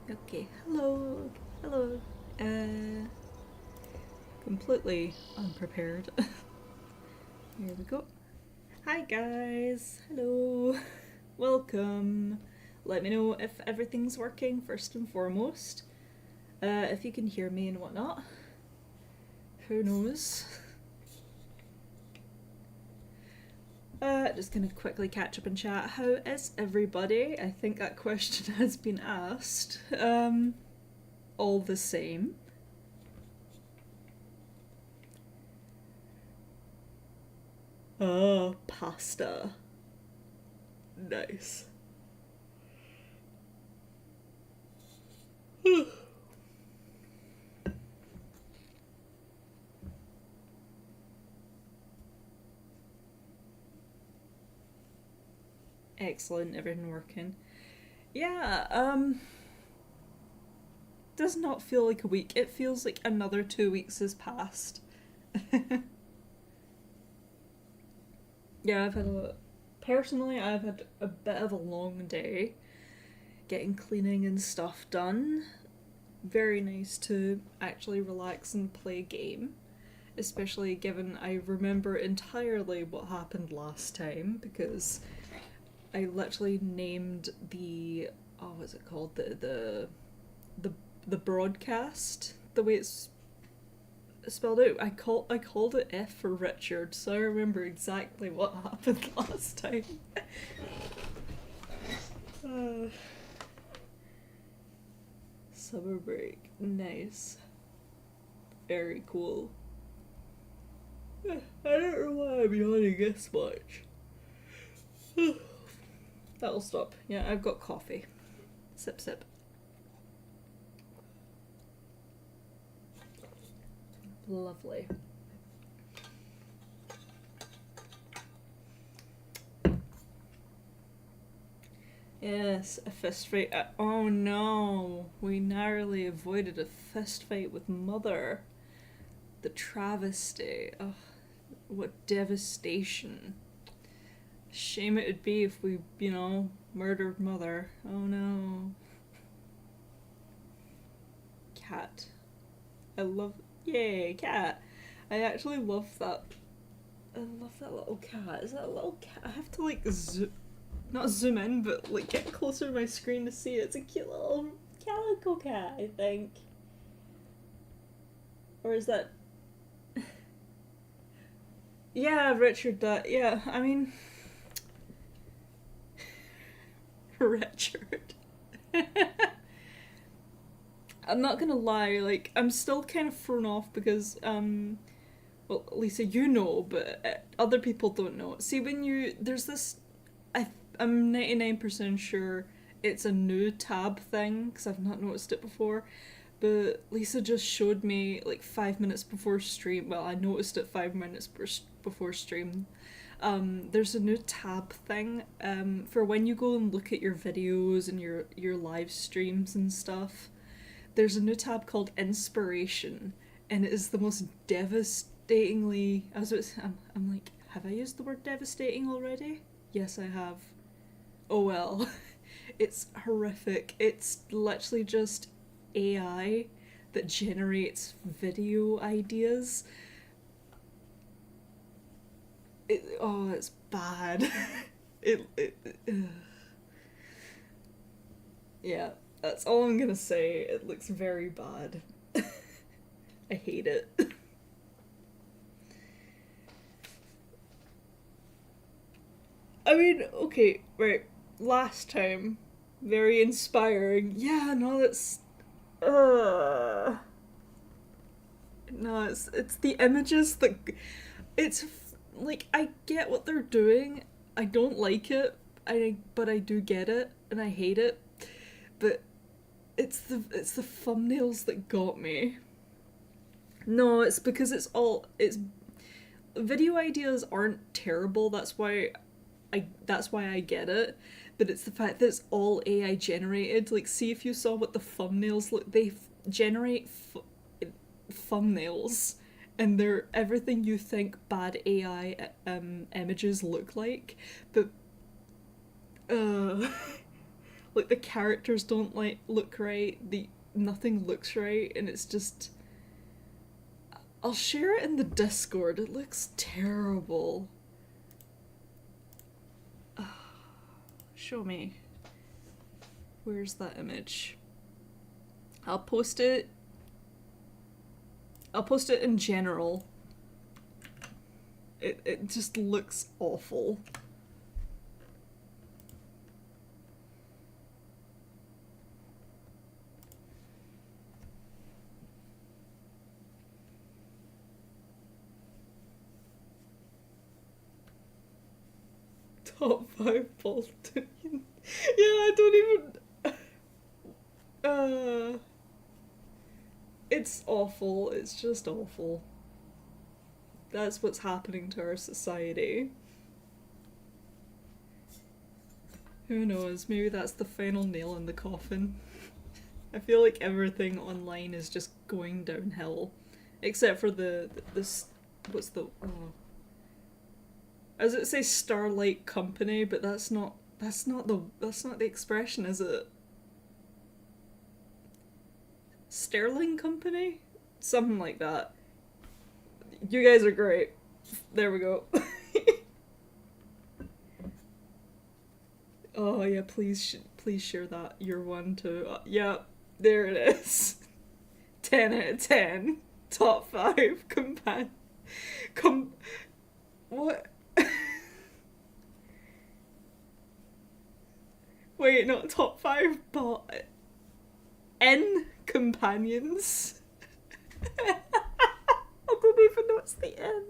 Okay, hello, hello. Completely unprepared. Here we go. Hi guys, hello, welcome. Let me know if everything's working first and foremost. If you can hear me and whatnot. Who knows? Just gonna quickly catch up and chat. How is everybody? I think that question has been asked. All the same. Oh, pasta. Nice. Excellent, everything working. Yeah, does not feel like a week. It feels like another 2 weeks has passed. Yeah, personally, I've had a bit of a long day getting cleaning and stuff done. Very nice to actually relax and play a game, especially given I remember entirely what happened last time because I literally named the what's it called, the the broadcast, the way it's spelled out. I called it F for Richard, so I remember exactly what happened last time. uh, Summer break, nice, very cool. I don't know why I'm yawning this much. That'll stop. Yeah, I've got coffee. Sip, sip. Lovely. Yes, a fist fight. Oh no, we narrowly avoided a fist fight with Mother. The travesty. Oh, what devastation. Shame it would be if we, murdered Mother. Oh no. Cat. I love. Yay, cat. I actually love that. I love that little cat. Is that a little cat? I have to not zoom in, but like get closer to my screen to see it. It's a cute little calico cat, I think. Or is that? Yeah, Richard. That. Yeah, I mean, Richard. I'm not gonna lie. Like, I'm still kind of thrown off because well, Lisa, you know, but other people don't know. See, when there's this, I'm 99% sure it's a new tab thing because I've not noticed it before. But Lisa just showed me like 5 minutes before stream. Well, I noticed it 5 minutes before stream. There's a new tab thing for when you go and look at your videos and your live streams and stuff. There's a new tab called Inspiration, and it is the most devastatingly. I'm like, have I used the word devastating already? Yes, I have. Oh well. It's horrific. It's literally just AI that generates video ideas. It's bad. Yeah, that's all I'm gonna say. It looks very bad. I hate it. I mean, okay, right. Last time, very inspiring. Yeah, no, that's. Uh, no, it's the images that. It's like I get what they're doing. I don't like it. But I do get it, and I hate it. But it's the thumbnails that got me. No, it's because it's video ideas aren't terrible. That's why I get it. But it's the fact that it's all AI generated. Like, see if you saw what the thumbnails look. They generate thumbnails, and they're everything you think bad AI images look like. But uh, Like the characters don't like look right. Nothing looks right, and it's just. I'll share it in the Discord. It looks terrible. Show me. Where's that image? I'll post it. I'll post it in general. It just looks awful. Top 5 Baltimore. Yeah, I don't even. It's awful. It's just awful. That's what's happening to our society. Who knows? Maybe that's the final nail in the coffin. I feel like everything online is just going downhill, except for this. What's the? Oh. As it says Starlight Company, but that's not the expression, is it? Sterling Company? Something like that. You guys are great. There we go. Oh yeah, please share that. Your one too. Yeah, there it is. 10 out of 10. Top 5 what? Wait, not top 5, but N companions. I don't even know what's the N.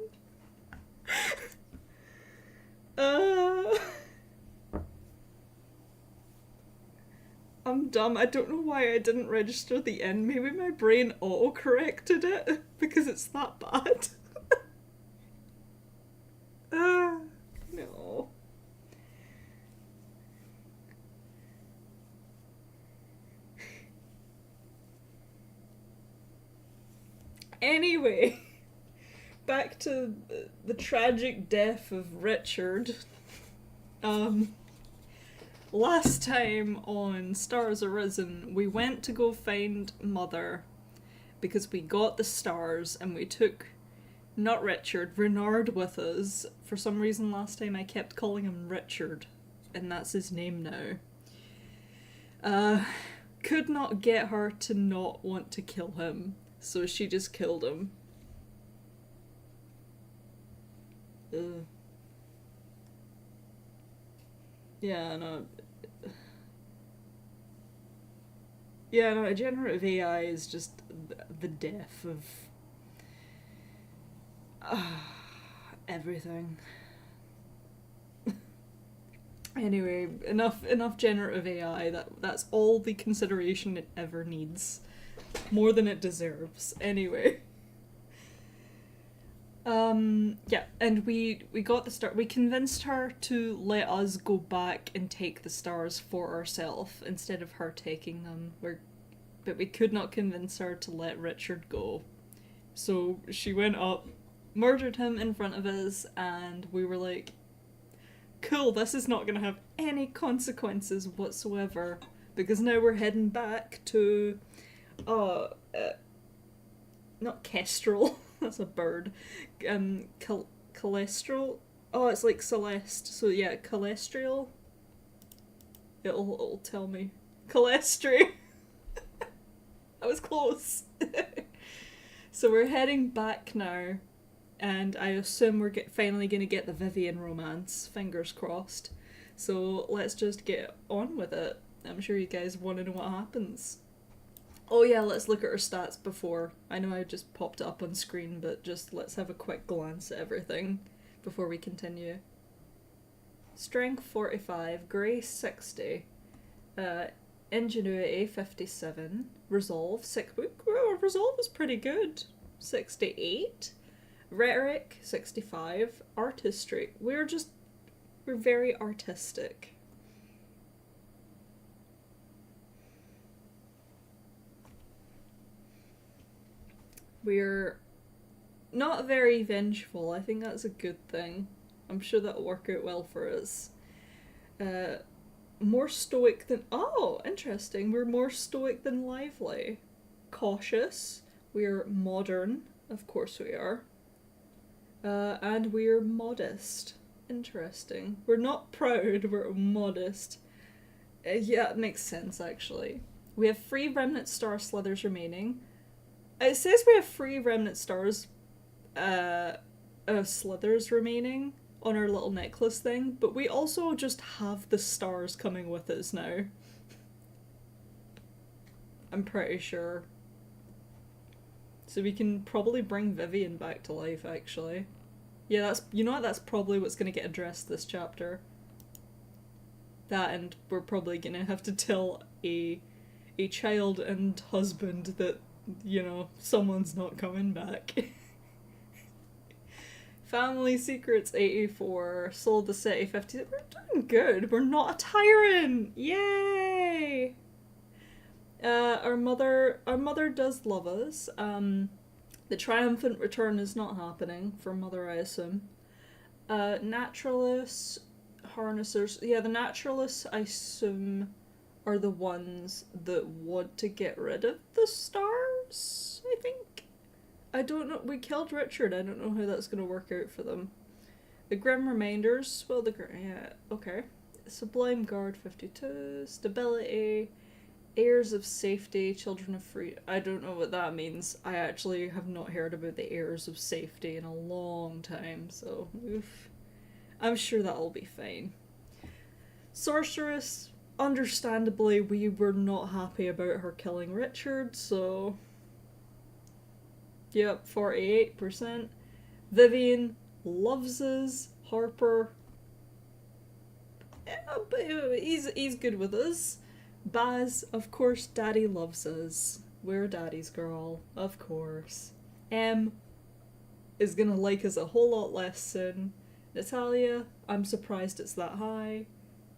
I'm dumb. I don't know why I didn't register the N. Maybe my brain auto-corrected it because it's that bad. No. Anyway, back to the tragic death of Richard. Last time on Stars Arisen, we went to go find Mother because we got the stars and we took, not Richard, Renard with us. For some reason last time I kept calling him Richard, and that's his name now. Could not get her to not want to kill him, so she just killed him. Ugh. Yeah, no. Yeah, no, generative AI is just the death of everything. Anyway, enough generative AI. That's all the consideration it ever needs. More than it deserves. Anyway. Yeah, and we got the star. We convinced her to let us go back and take the stars for ourselves instead of her taking them. But we could not convince her to let Richard go. So she went up, murdered him in front of us, and we were like, cool, this is not gonna have any consequences whatsoever, because now we're heading back to, not Kestrel. That's a bird. Cholesterol? Oh, it's like Celeste. So yeah, cholesterol. It'll tell me. Cholestry. I was close. So we're heading back now, and I assume we're finally going to get the Vivian romance. Fingers crossed. So let's just get on with it. I'm sure you guys want to know what happens. Oh yeah, let's look at our stats before. I know I just popped it up on screen, but just let's have a quick glance at everything before we continue. Strength 45, Grace 60, Ingenuity 57, Resolve 6. Well, Resolve is pretty good. 68, Rhetoric 65, Artistry. We're very artistic. We're not very vengeful. I think that's a good thing. I'm sure that'll work out well for us. more stoic than... Oh, interesting. We're more stoic than lively. Cautious. We're modern. Of course we are. And we're modest. Interesting. We're not proud, we're modest. Yeah, it makes sense, actually. We have 3 remnant star slithers remaining. It says we have 3 remnant stars, slithers remaining on our little necklace thing, but we also just have the stars coming with us now. I'm pretty sure. So we can probably bring Vivian back to life, actually. Yeah, that's... You know what? That's probably what's going to get addressed this chapter. That, and we're probably going to have to tell a child and husband that, you know, someone's not coming back. Family Secrets 84. Sold the City 50. We're doing good. We're not a tyrant! Yay! Our mother does love us. The triumphant return is not happening for Mother, I assume. Naturalists, harnessers. Yeah, the naturalists, I assume, are the ones that want to get rid of the stars, I think. I don't know. We killed Richard. I don't know how that's going to work out for them. The Grim Reminders. Well, yeah, okay. Sublime Guard 52. Stability. Heirs of Safety, Children of Free... I don't know what that means. I actually have not heard about the Heirs of Safety in a long time, so oof. I'm sure that'll be fine. Sorceress, understandably, we were not happy about her killing Richard, so... Yep, 48%. Vivian loves us. Harper... He's good with us. Baz, of course, Daddy loves us. We're Daddy's girl, of course. Em is gonna like us a whole lot less soon. Natalia, I'm surprised it's that high.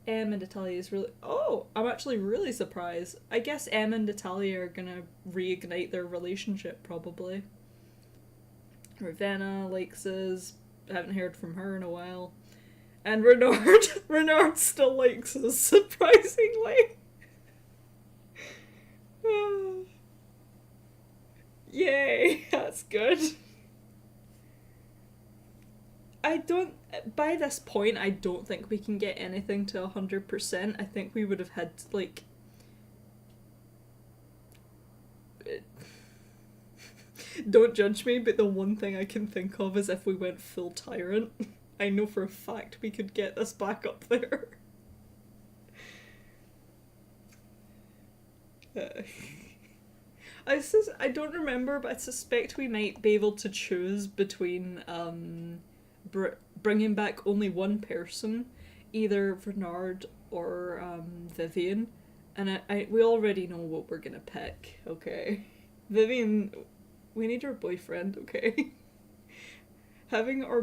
Em and Natalia is really... Oh, I'm actually really surprised. I guess Em and Natalia are gonna reignite their relationship, probably. Ravenna likes us. I haven't heard from her in a while. And Renard still likes us, surprisingly. Yay, that's good. By this point, I don't think we can get anything to 100%. I think we would have had, like... Don't judge me, but the one thing I can think of is if we went full tyrant. I know for a fact we could get this back up there. I don't remember, but I suspect we might be able to choose between bringing back only one person, either Bernard or Vivian, and we already know what we're gonna pick. Okay, Vivian, we need our boyfriend. Okay, having our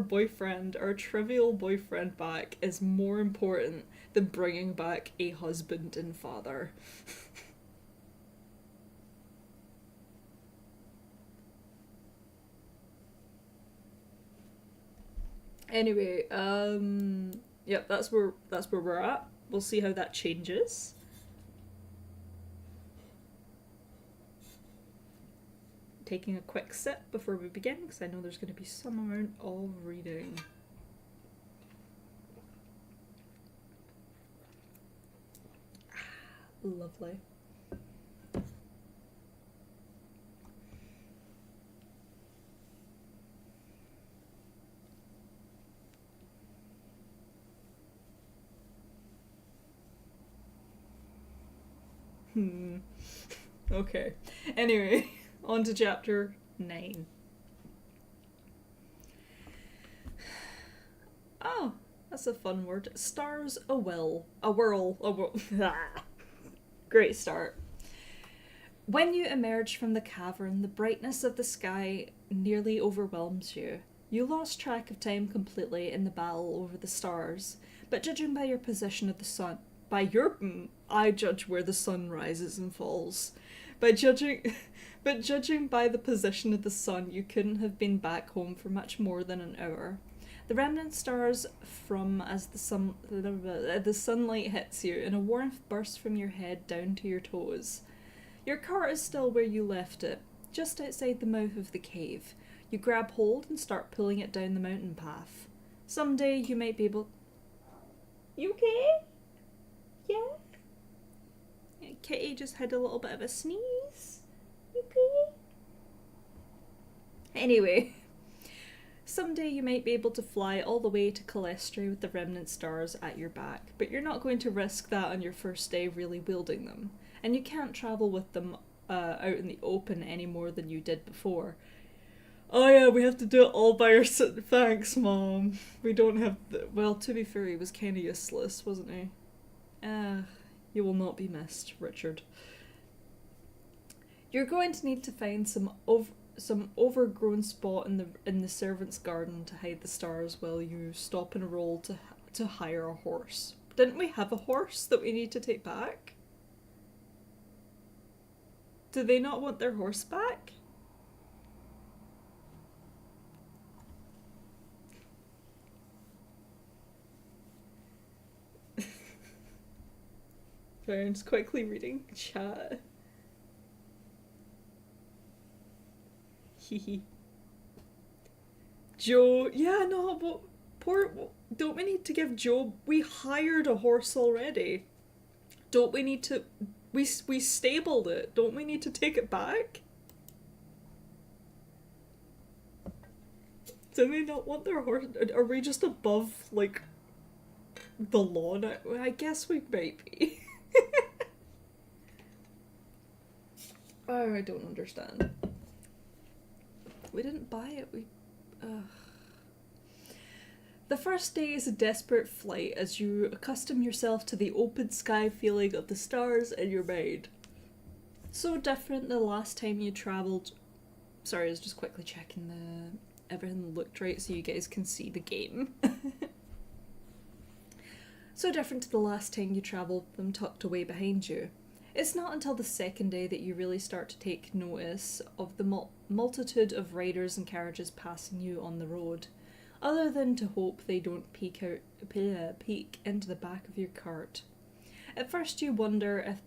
trivial boyfriend back is more important than bringing back a husband and father. Anyway, yep, that's where we're at. We'll see how that changes. Taking a quick sip before we begin, because I know there's going to be some amount of reading. Lovely. Okay. Anyway, on to chapter 9. Oh, that's a fun word. Stars a whirl. Great start. When you emerge from the cavern, the brightness of the sky nearly overwhelms you. You lost track of time completely in the battle over the stars, but judging by your position of the sun, I judge where the sun rises and falls. But judging by the position of the sun, you couldn't have been back home for much more than an hour. The remnant stars from as the sunlight hits you, and a warmth bursts from your head down to your toes. Your cart is still where you left it, just outside the mouth of the cave. You grab hold and start pulling it down the mountain path. Someday you might be able... You okay? Yeah? Kitty just had a little bit of a sneeze. You okay? Anyway, someday you might be able to fly all the way to Calestri with the remnant stars at your back, but you're not going to risk that on your first day really wielding them. And you can't travel with them out in the open any more than you did before. Oh yeah, we have to do it all by ourselves. Thanks, Mom. We don't have... Well, to be fair, he was kind of useless, wasn't he? You will not be missed, Richard. You're going to need to find some overgrown spot in the servants' garden to hide the stars while you stop and roll to hire a horse. Didn't we have a horse that we need to take back? Do they not want their horse back? Sorry, I'm just quickly reading chat. Hehe. Joe, yeah, no, but don't we need to give Joe... We hired a horse already. Don't we need to... We stabled it. Don't we need to take it back? Do they not want their horse? Are we just above, like, the law now? I guess we might be. Oh, I don't understand. We didn't buy it. The first day is a desperate flight as you accustom yourself to the open sky feeling of the stars in your mind. So different the last time you travelled. Sorry, I was just quickly checking everything looked right so you guys can see the game. So different to the last time you travelled with them tucked away behind you. It's not until the second day that you really start to take notice of the multitude of riders and carriages passing you on the road, other than to hope they don't peek into the back of your cart. At first you wonder if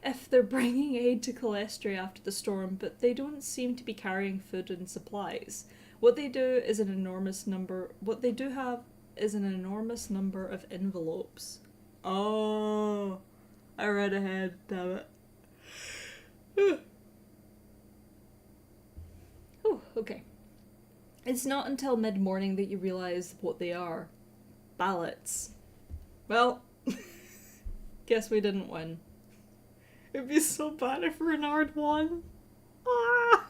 if they're bringing aid to Calestri after the storm, but they don't seem to be carrying food and supplies. What they do have is an enormous number of envelopes. Oh, I read ahead, damn it. Oh, okay. It's not until mid-morning that you realise what they are. Ballots. Well, guess we didn't win. It'd be so bad if Renard won. Ah!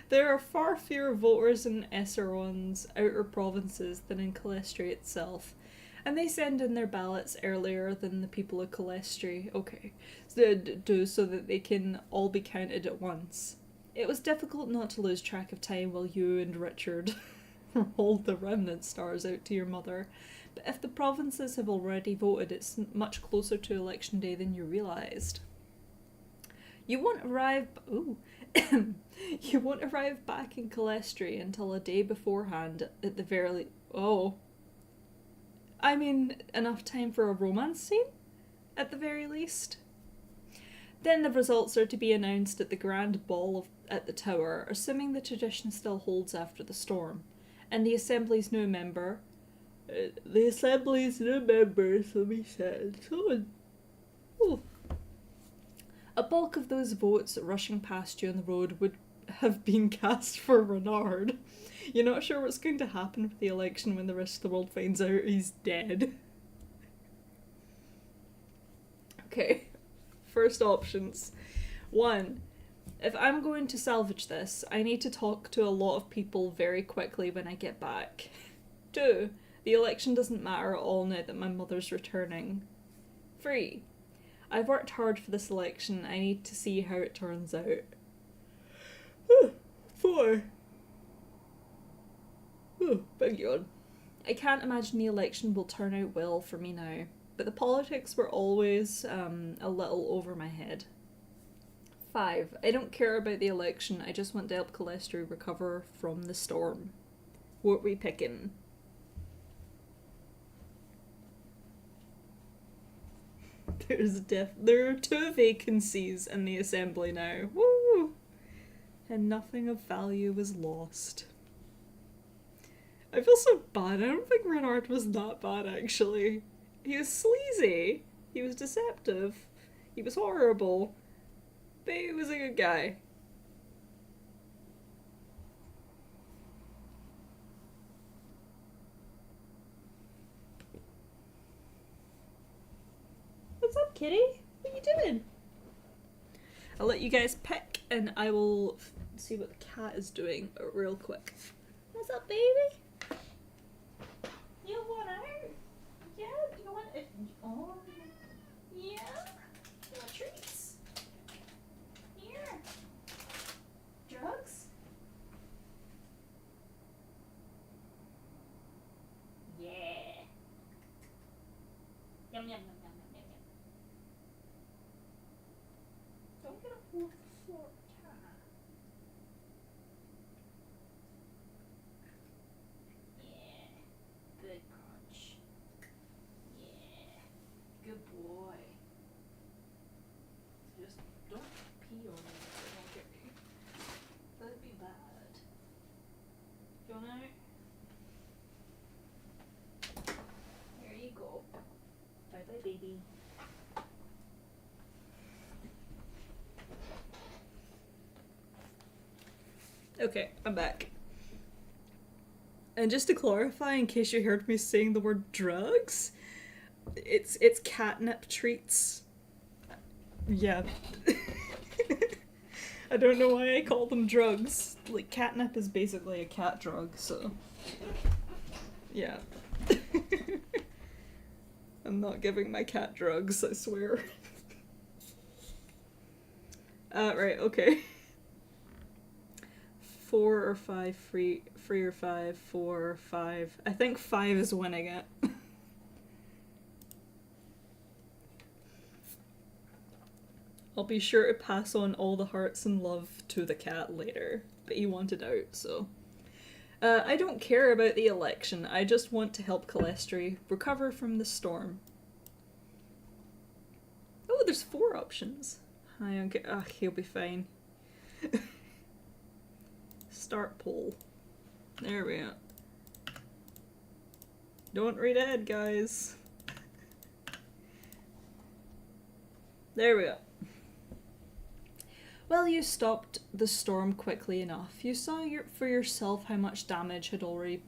There are far fewer voters in Esseron's outer provinces than in Calestri itself, and they send in their ballots earlier than the people of Calestri. Okay, so that they can all be counted at once. It was difficult not to lose track of time while you and Richard rolled the remnant stars out to your mother, but if the provinces have already voted, it's much closer to election day than you realised. You won't arrive back in Calestri until a day beforehand at the very enough time for a romance scene? At the very least. Then the results are to be announced at the grand ball at the tower, assuming the tradition still holds after the storm. And the Assembly's new member... somebody said. A bulk of those votes rushing past you on the road would have been cast for Renard. You're not sure what's going to happen with the election when the rest of the world finds out he's dead. Okay, first options. 1. If I'm going to salvage this, I need to talk to a lot of people very quickly when I get back. 2. The election doesn't matter at all now that my mother's returning. 3. I've worked hard for this election. I need to see how it turns out. 4. Big yawn. I can't imagine the election will turn out well for me now, but the politics were always a little over my head. 5. I don't care about the election. I just want to help Calestri recover from the storm. What are we picking? There are 2 vacancies in the assembly now. Woo! And nothing of value was lost. I feel so bad. I don't think Renard was that bad, actually. He was sleazy. He was deceptive. He was horrible. But he was a good guy. What's up, kitty? What are you doing? I'll let you guys pick, and I will see what the cat is doing real quick. What's up, baby? You want out? Yeah? Do you want it? Oh, yeah? You want treats? Here. Drugs? Yeah. Yum, yum, yum, yum, yum, yum, yum. Don't get a fourth floor cat. Yeah. Good crunch. Yeah. Good boy. Just don't pee on me, okay? That'd be bad. Do you want out? There you go. Bye bye, baby. Okay, I'm back. And just to clarify, in case you heard me saying the word drugs, it's catnip treats. Yeah. I don't know why I call them drugs. Like, catnip is basically a cat drug, so... Yeah. I'm not giving my cat drugs, I swear. Right, okay. 4 or 5 free or 5, 4 or 5. I think 5 is winning it. I'll be sure to pass on all the hearts and love to the cat later, but he wanted out, so... I don't care about the election, I just want to help Calestri recover from the storm. Oh, there's 4 options. He'll be fine. Start poll. There we go. Don't read ahead, guys. There we go. Well, you stopped the storm quickly enough. You saw for yourself how much damage had already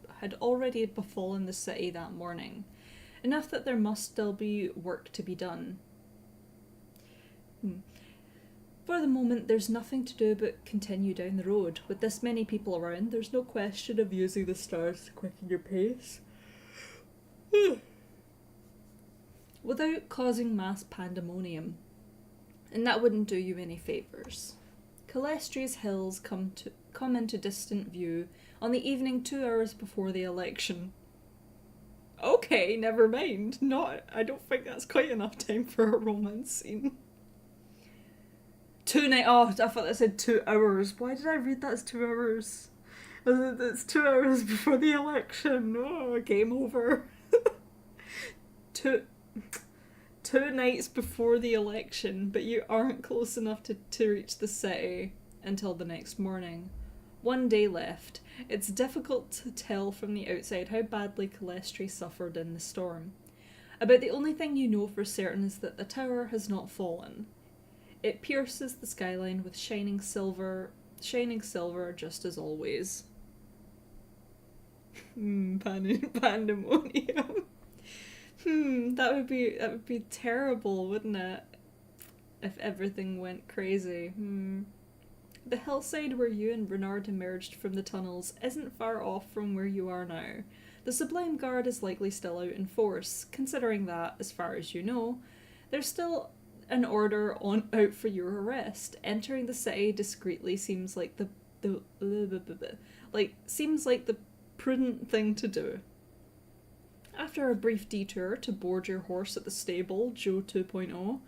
befallen the city that morning. Enough that there must still be work to be done. For the moment, there's nothing to do but continue down the road. With this many people around, there's no question of using the stars to quicken your pace. Without causing mass pandemonium. And that wouldn't do you any favours. Calestri's hills come into distant view on the evening 2 hours before the election. Okay, never mind. I don't think that's quite enough time for a romance scene. Oh, I thought that said 2 hours. Why did I read that as 2 hours? It's 2 hours before the election. Oh, game over. Two nights before the election, but you aren't close enough to reach the city until the next morning. 1 day left. It's difficult to tell from the outside how badly Calestri suffered in the storm. About the only thing you know for certain is that the tower has not fallen. It pierces the skyline with shining silver just as always. Pandemonium. That would be terrible, wouldn't it? If everything went crazy. The hillside where you and Renard emerged from the tunnels isn't far off from where you are now. The Sublime Guard is likely still out in force, considering that, as far as you know, there's still an order out for your arrest. Entering the city discreetly seems like the prudent thing to do. After a brief detour to board your horse at the stable, Joe 2.0,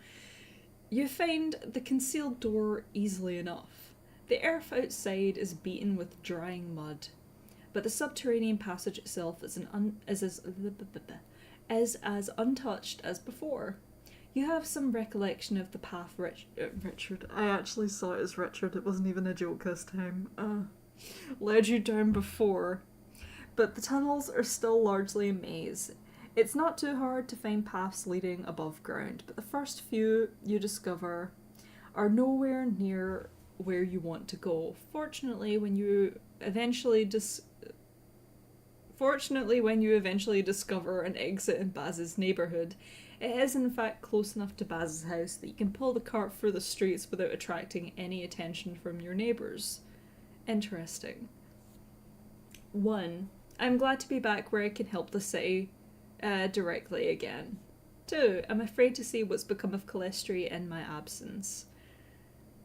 You find the concealed door easily enough. The earth outside is beaten with drying mud, but the subterranean passage itself is as untouched as before. You have some recollection of the path Richard. I actually saw it as Richard, it wasn't even a joke this time. Led you down before. But the tunnels are still largely a maze. It's not too hard to find paths leading above ground, but the first few you discover are nowhere near where you want to go. Fortunately, when you eventually discover an exit in Baz's neighbourhood, it is in fact close enough to Baz's house that you can pull the cart through the streets without attracting any attention from your neighbours. Interesting. 1. I'm glad to be back where I can help the city directly again. 2. I'm afraid to see what's become of Calestri in my absence.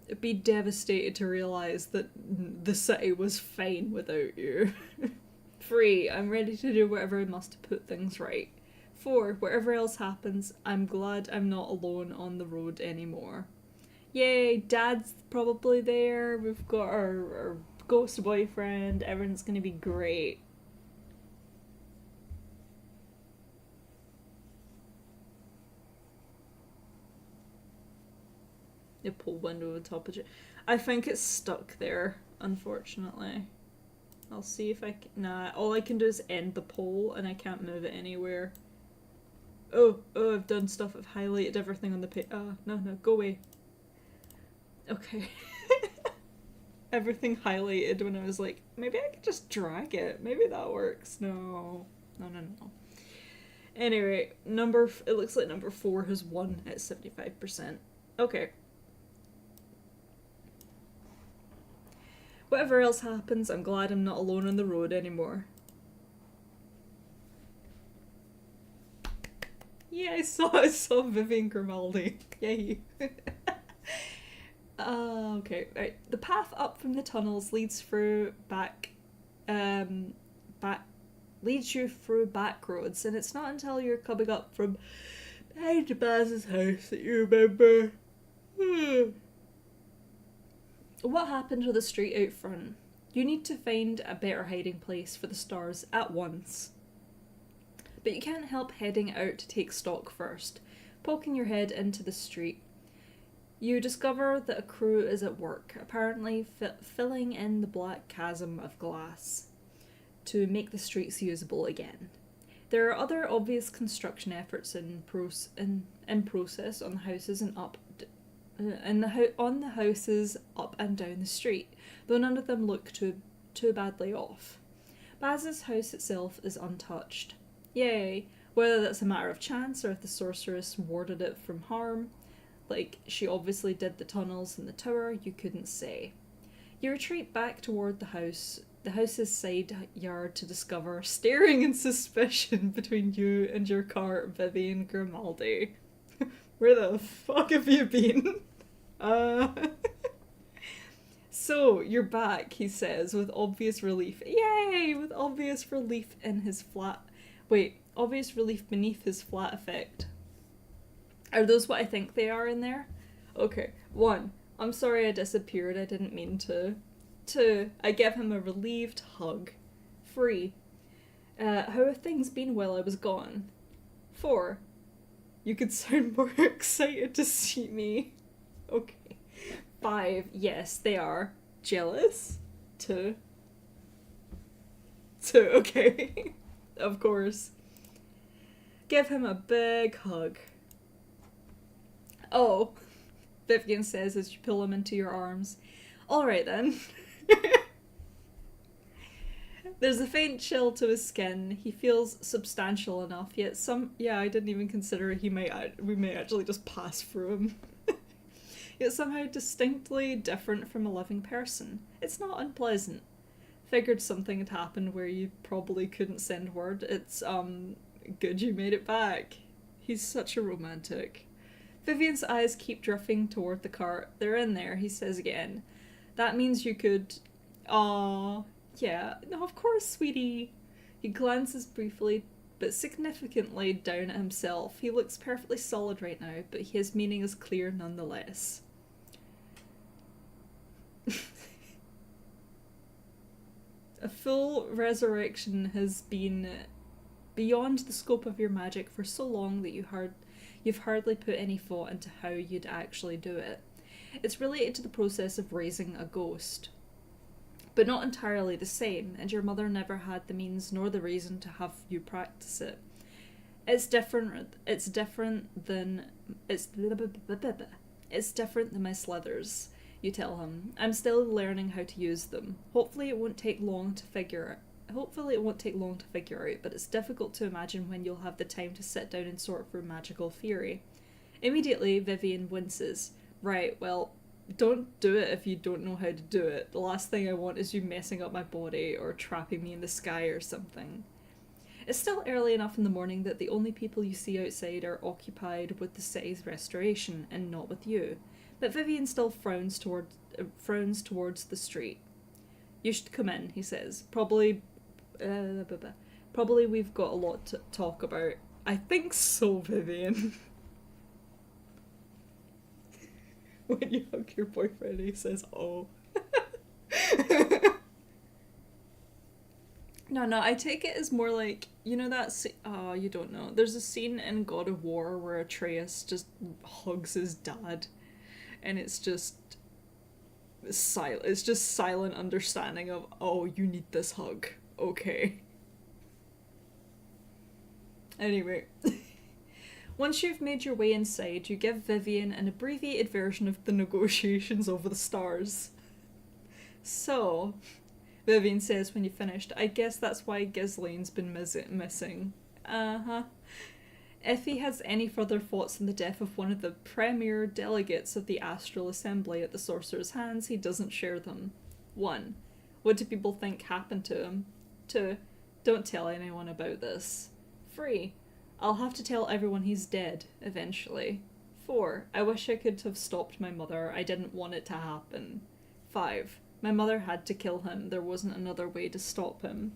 I'd be devastated to realise that the city was fine without you. 3. I'm ready to do whatever I must to put things right. 4. Whatever else happens, I'm glad I'm not alone on the road anymore. Yay, Dad's probably there, we've got our ghost boyfriend, everyone's gonna be great. You pull window on top of it. I think it's stuck there, unfortunately. I'll see if I can. Nah, all I can do is end the poll and I can't move it anywhere. Oh, I've done stuff. I've highlighted everything on the page. No, go away. Okay. Everything highlighted when I was like, maybe I could just drag it. Maybe that works. No. Anyway, it looks like number 4 has won at 75%. Okay. Whatever else happens, I'm glad I'm not alone on the road anymore. Yeah, I saw Vivian Grimaldi. Yay. Okay, right. The path up from the tunnels leads you through back roads, and it's not until you're coming up from behind Baz's house that you remember. What happened to the street out front? You need to find a better hiding place for the stars at once. But you can't help heading out to take stock first. Poking your head into the street, you discover that a crew is at work, apparently filling in the black chasm of glass to make the streets usable again. There are other obvious construction efforts in process on the houses on the houses up and down the street, though none of them look too badly off. Baz's house itself is untouched. Yay! Whether that's a matter of chance or if the sorceress warded it from harm, like she obviously did the tunnels and the tower, you couldn't say. You retreat back toward the house's side yard to discover, staring in suspicion between you and your cart, Vivian Grimaldi. Where the fuck have you been? So, you're back, he says, with obvious relief. Yay! With obvious relief in his flat... Wait, obvious relief beneath his flat effect. Are those what I think they are in there? Okay. 1. I'm sorry I disappeared, I didn't mean to. 2. I give him a relieved hug. 3. How have things been while I was gone? 4. You could sound more excited to see me. Okay. 5. Yes, they are. Jealous? 2. Okay. Of course. Give him a big hug. Oh, Vivian says as you pull him into your arms. Alright then. There's a faint chill to his skin. He feels substantial enough, yet I didn't even consider we may actually just pass through him. Yet somehow distinctly different from a living person. It's not unpleasant. Figured something had happened where you probably couldn't send word. It's, good you made it back. He's such a romantic. Vivian's eyes keep drifting toward the cart. They're in there, he says again. That means you could... Aww. Yeah. No, of course, sweetie. He glances briefly but significantly down at himself. He looks perfectly solid right now, but his meaning is clear nonetheless. A full resurrection has been beyond the scope of your magic for so long that you've hardly put any thought into how you'd actually do it. It's related to the process of raising a ghost, but not entirely the same, and your mother never had the means nor the reason to have you practice it. It's different than my slithers, you tell him. I'm still learning how to use them. Hopefully it won't take long to figure out, but it's difficult to imagine when you'll have the time to sit down and sort through magical theory. Immediately, Vivian winces. Right, well, don't do it if you don't know how to do it. The last thing I want is you messing up my body or trapping me in the sky or something. It's still early enough in the morning that the only people you see outside are occupied with the city's restoration and not with you. But Vivian still frowns towards the street. You should come in, he says. Probably we've got a lot to talk about. I think so, Vivian. When you hug your boyfriend, he says, oh. No, I take it as more like, you know that oh, you don't know. There's a scene in God of War where Atreus just hugs his dad, and it's just silent understanding of, oh, you need this hug. Okay. Anyway. Once you've made your way inside, you give Vivian an abbreviated version of the negotiations over the stars. So, Vivian says when you finished, I guess that's why Ghislaine's been missing. Uh-huh. If he has any further thoughts on the death of one of the premier delegates of the Astral Assembly at the Sorcerer's Hands, he doesn't share them. 1. What do people think happened to him? 2. Don't tell anyone about this. 3. I'll have to tell everyone he's dead, eventually. 4. I wish I could have stopped my mother. I didn't want it to happen. 5. My mother had to kill him. There wasn't another way to stop him.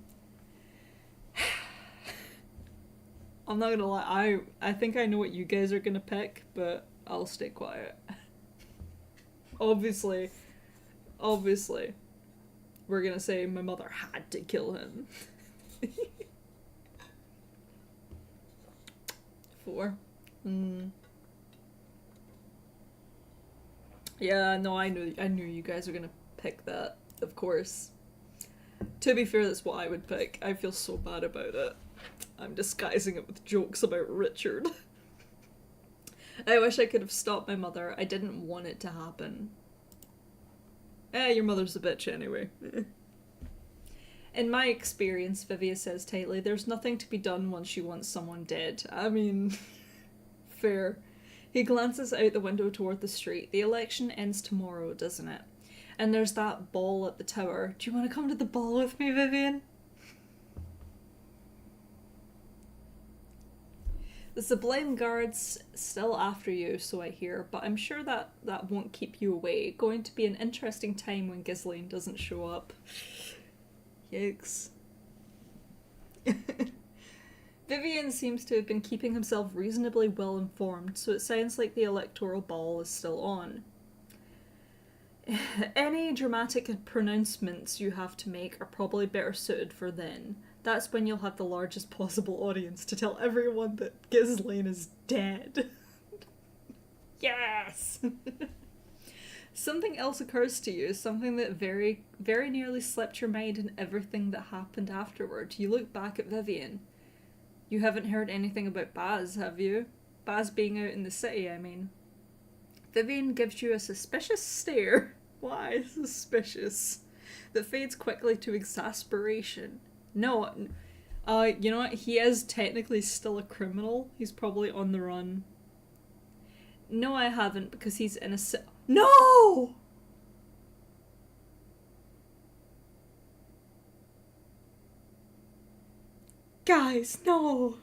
I'm not gonna lie, I think I know what you guys are gonna pick, but I'll stay quiet. Obviously, we're gonna say my mother had to kill him. 4. Yeah, no, I knew you guys were gonna pick that, of course. To be fair, that's what I would pick. I feel so bad about it. I'm disguising it with jokes about Richard. I wish I could have stopped my mother. I didn't want it to happen. Your mother's a bitch anyway. In my experience, Vivian says tightly, there's nothing to be done once you want someone dead. I mean, fair. He glances out the window toward the street. The election ends tomorrow, doesn't it? And there's that ball at the tower. Do you want to come to the ball with me, Vivian? The Sublime Guard's still after you, so I hear, but I'm sure that won't keep you away. Going to be an interesting time when Ghislaine doesn't show up. Yikes. Vivian seems to have been keeping himself reasonably well informed, so it sounds like the electoral ball is still on. Any dramatic pronouncements you have to make are probably better suited for then. That's when you'll have the largest possible audience to tell everyone that Ghislaine is dead. Yes! Something else occurs to you, something that very, very nearly slipped your mind in everything that happened afterward. You look back at Vivian. You haven't heard anything about Baz, have you? Baz being out in the city, I mean. Vivian gives you a suspicious stare. Why suspicious? That fades quickly to exasperation. No, you know what? He is technically still a criminal. He's probably on the run. No, I haven't, because he's in a No! Guys, no!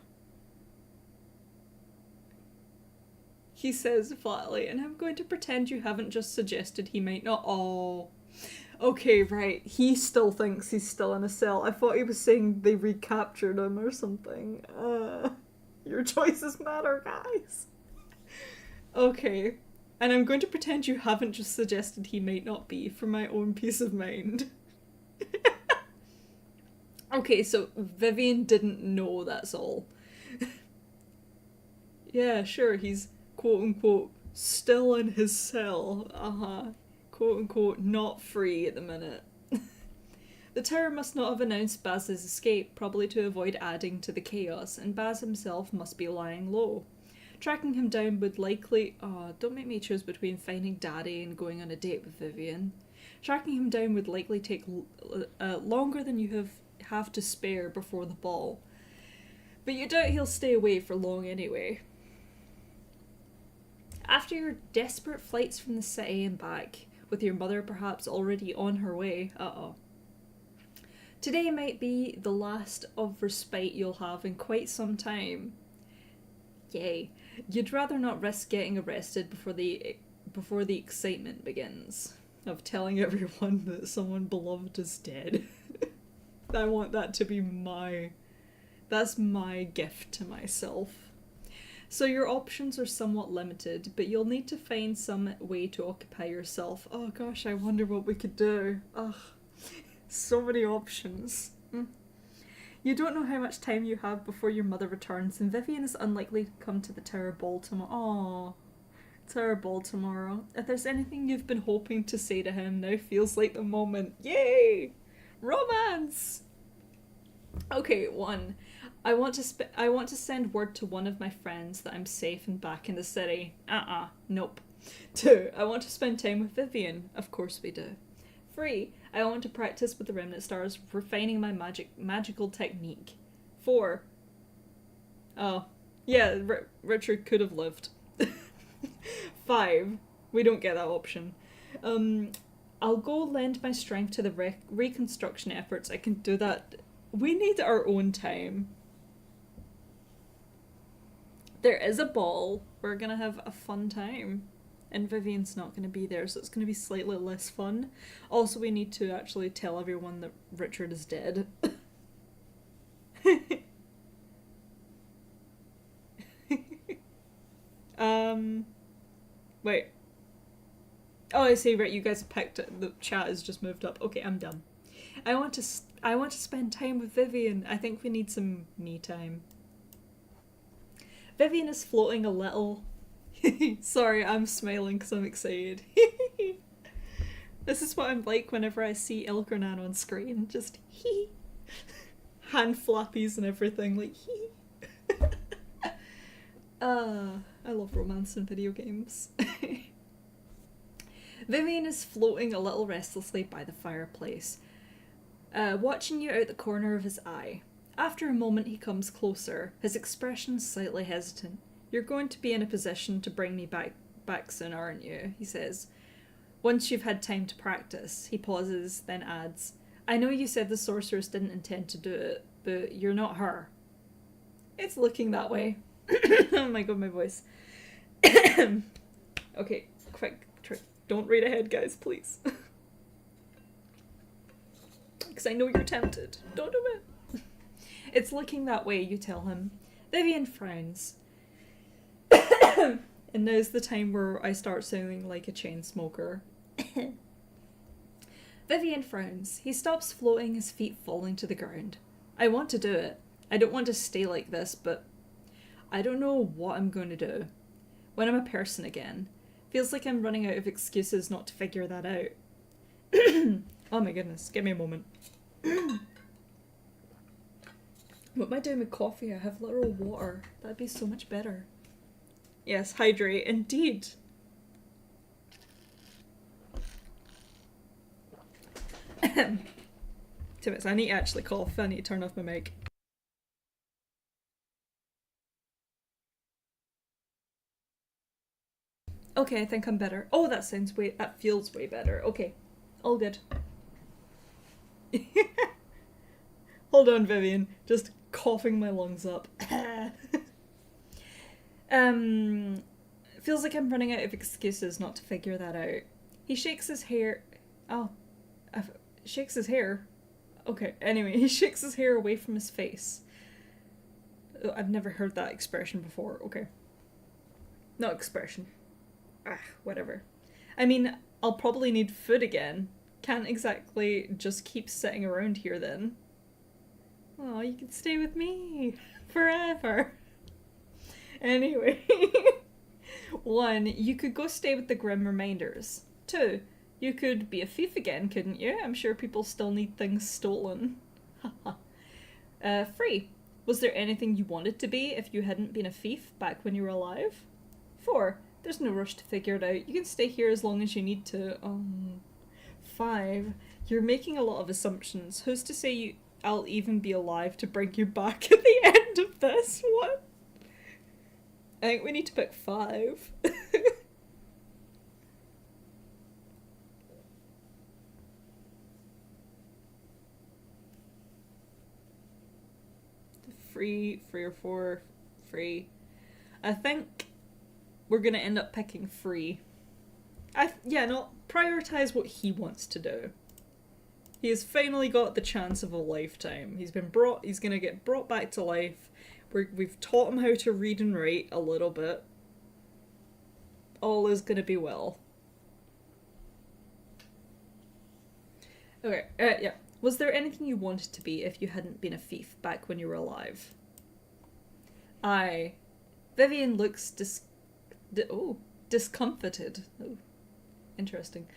He says flatly, and I'm going to pretend you haven't just suggested he might not. Oh. Okay, right. He still thinks he's still in a cell. I thought he was saying they recaptured him or something. Your choices matter, guys. Okay. And I'm going to pretend you haven't just suggested he might not be for my own peace of mind. Okay, so Vivian didn't know, that's all. Yeah, sure, he's quote unquote still in his cell. Quote unquote not free at the minute. The tower must not have announced Baz's escape, probably to avoid adding to the chaos, and Baz himself must be lying low. Tracking him down would likely... Oh, don't make me choose between finding Daddy and going on a date with Vivian. Tracking him down would likely take longer than you have to spare before the ball. But you doubt he'll stay away for long anyway. After your desperate flights from the city and back, with your mother perhaps already on her way, today might be the last of respite you'll have in quite some time. Yay. You'd rather not risk getting arrested before the excitement begins of telling everyone that someone beloved is dead. I want that to be that's my gift to myself. So your options are somewhat limited, but you'll need to find some way to occupy yourself. Oh gosh, I wonder what we could do. Ugh, so many options. You don't know how much time you have before your mother returns, and Vivian is unlikely to come to the Tower Ball tomorrow. Tower Ball tomorrow. If there's anything you've been hoping to say to him, now feels like the moment. Yay! Romance! Okay, 1. I want to send word to one of my friends that I'm safe and back in the city. Nope. 2. I want to spend time with Vivian. Of course we do. 3. I want to practice with the Remnant Stars, refining my magical technique. 4. Oh, yeah, Richard could have lived. 5. We don't get that option. I'll go lend my strength to the reconstruction efforts. I can do that. We need our own time. There is a ball. We're gonna have a fun time. And Vivian's not gonna be there, so it's gonna be slightly less fun. Also, we need to actually tell everyone that Richard is dead. Wait. Oh, I see, right, you guys picked it. The chat has just moved up. Okay, I'm done. I want to spend time with Vivian. I think we need some me time. Vivian is floating a little. Sorry, I'm smiling because I'm excited. This is what I'm like whenever I see Elgranan on screen. Just hee. Hand flappies and everything, like hee. I love romance in video games. Vivian is floating a little restlessly by the fireplace, watching you out the corner of his eye. After a moment he comes closer, his expression slightly hesitant. You're going to be in a position to bring me back soon, aren't you? He says. Once you've had time to practice. He pauses, then adds, I know you said the sorceress didn't intend to do it, but you're not her. It's looking that way. Oh my god, my voice. Okay, quick trick. Don't read ahead, guys, please. Because I know you're tempted. Don't do it. It's looking that way, you tell him. Vivian frowns. And now's the time where I start sounding like a chain smoker. Vivian frowns. He stops floating, his feet falling to the ground. I want to do it. I don't want to stay like this, but I don't know what I'm going to do. When I'm a person again. Feels like I'm running out of excuses not to figure that out. Oh my goodness, give me a moment. What am I doing with coffee? I have literal water. That'd be so much better. Yes, hydrate, indeed. Timmets, I need to actually cough. I need to turn off my mic. Okay, I think I'm better. Oh, that feels way better. Okay, all good. Hold on, Vivian. Just coughing my lungs up. Feels like I'm running out of excuses not to figure that out. He shakes his hair. Oh, Uh, shakes his hair. Okay, anyway, he shakes his hair away from his face. I've never heard that expression before. Okay. Not expression. Whatever. I mean, I'll probably need food again. Can't exactly just keep sitting around here then. Oh, you can stay with me forever. Anyway. 1. You could go stay with the Grim Reminders. 2. You could be a thief again, couldn't you? I'm sure people still need things stolen. 3. Was there anything you wanted to be if you hadn't been a thief back when you were alive? 4. There's no rush to figure it out. You can stay here as long as you need to. 5. You're making a lot of assumptions. Who's to say I'll even be alive to bring you back at the end of this? What? I think we need to pick 5. 3 or 4. 3. I think we're gonna end up picking 3. Prioritize what he wants to do. He has finally got the chance of a lifetime. He's gonna get brought back to life. We've taught him how to read and write a little bit. All is gonna be well. Okay, yeah. Was there anything you wanted to be if you hadn't been a thief back when you were alive? Vivian looks discomfited. Oh, interesting.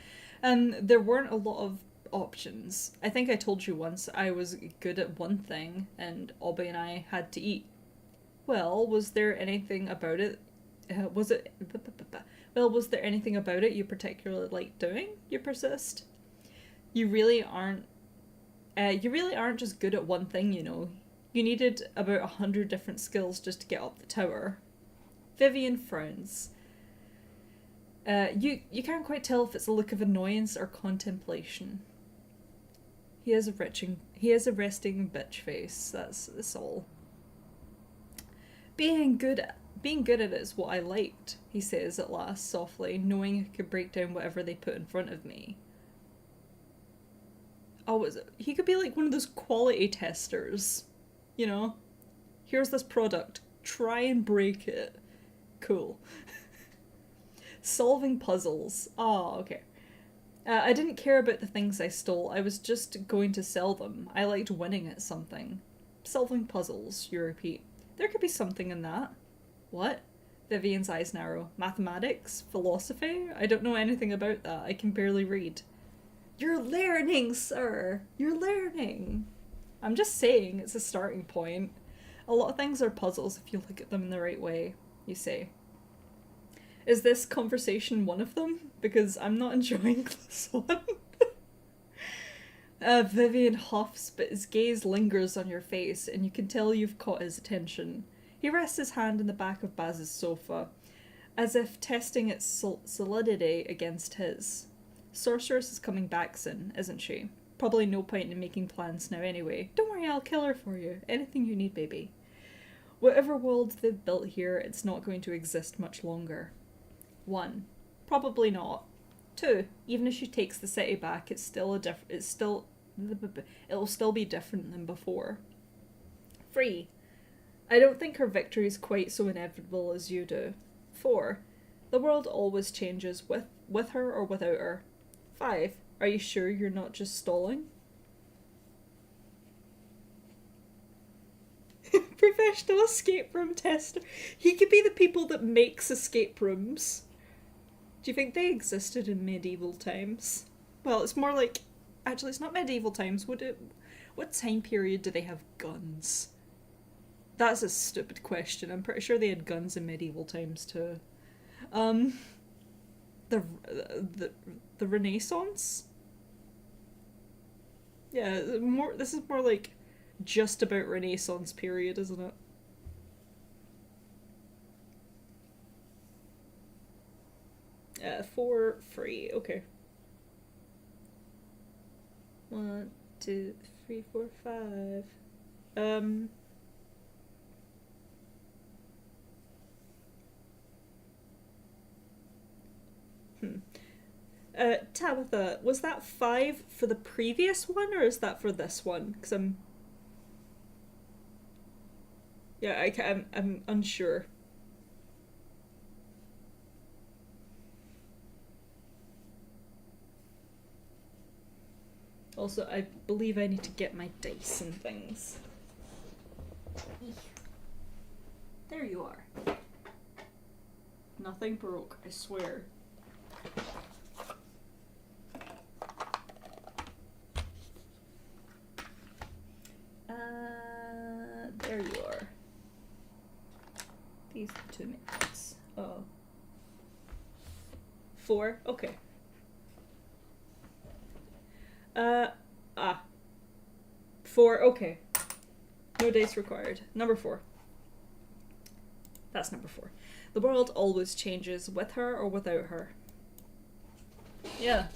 There weren't a lot of options. I think I told you once I was good at one thing and Obby and I had to eat. Well, was there anything about it? Was there anything about it you particularly liked doing? You persist. You really aren't just good at one thing, you know. You needed about 100 different skills just to get up the tower. Vivian frowns. You can't quite tell if it's a look of annoyance or contemplation. He has a resting bitch face. That's all. Being good at it is what I liked, he says at last softly, knowing he could break down whatever they put in front of me. Oh, he could be like one of those quality testers, you know? Here's this product, try and break it. Cool. Solving puzzles. Oh, okay. I didn't care about the things I stole, I was just going to sell them. I liked winning at something. Solving puzzles, you repeat. There could be something in that. What? Vivian's eyes narrow. Mathematics? Philosophy? I don't know anything about that, I can barely read. You're learning, sir! You're learning! I'm just saying, it's a starting point. A lot of things are puzzles if you look at them in the right way, you say. Is this conversation one of them? Because I'm not enjoying this one. Vivian huffs, but his gaze lingers on your face, and you can tell you've caught his attention. He rests his hand in the back of Baz's sofa, as if testing its solidity against his. Sorceress is coming back soon, isn't she? Probably no point in making plans now anyway. Don't worry, I'll kill her for you. Anything you need, baby. Whatever world they've built here, it's not going to exist much longer. 1. Probably not. 2. Even if she takes the city back, it'll still be different than before. 3. I don't think her victory is quite so inevitable as you do. 4. The world always changes with her or without her. 5. Are you sure you're not just stalling? Professional escape room tester. He could be the people that makes escape rooms. Do you think they existed in medieval times? Well, it's more like... Actually, it's not medieval times. What time period do they have guns? That's a stupid question. I'm pretty sure they had guns in medieval times too. The Renaissance? Yeah, this is more like just about Renaissance period, isn't it? For free, okay. 1, 2, 3, 4, 5. Tabitha, was that 5 for the previous one, or is that for this one? Because yeah, I'm unsure. Also, I believe I need to get my dice and things. There you are. Nothing broke, I swear. There you are. These 2 minutes. Oh. 4? Okay. 4, okay. No dice required. Number 4. That's number 4. The world always changes, with her or without her. Yeah,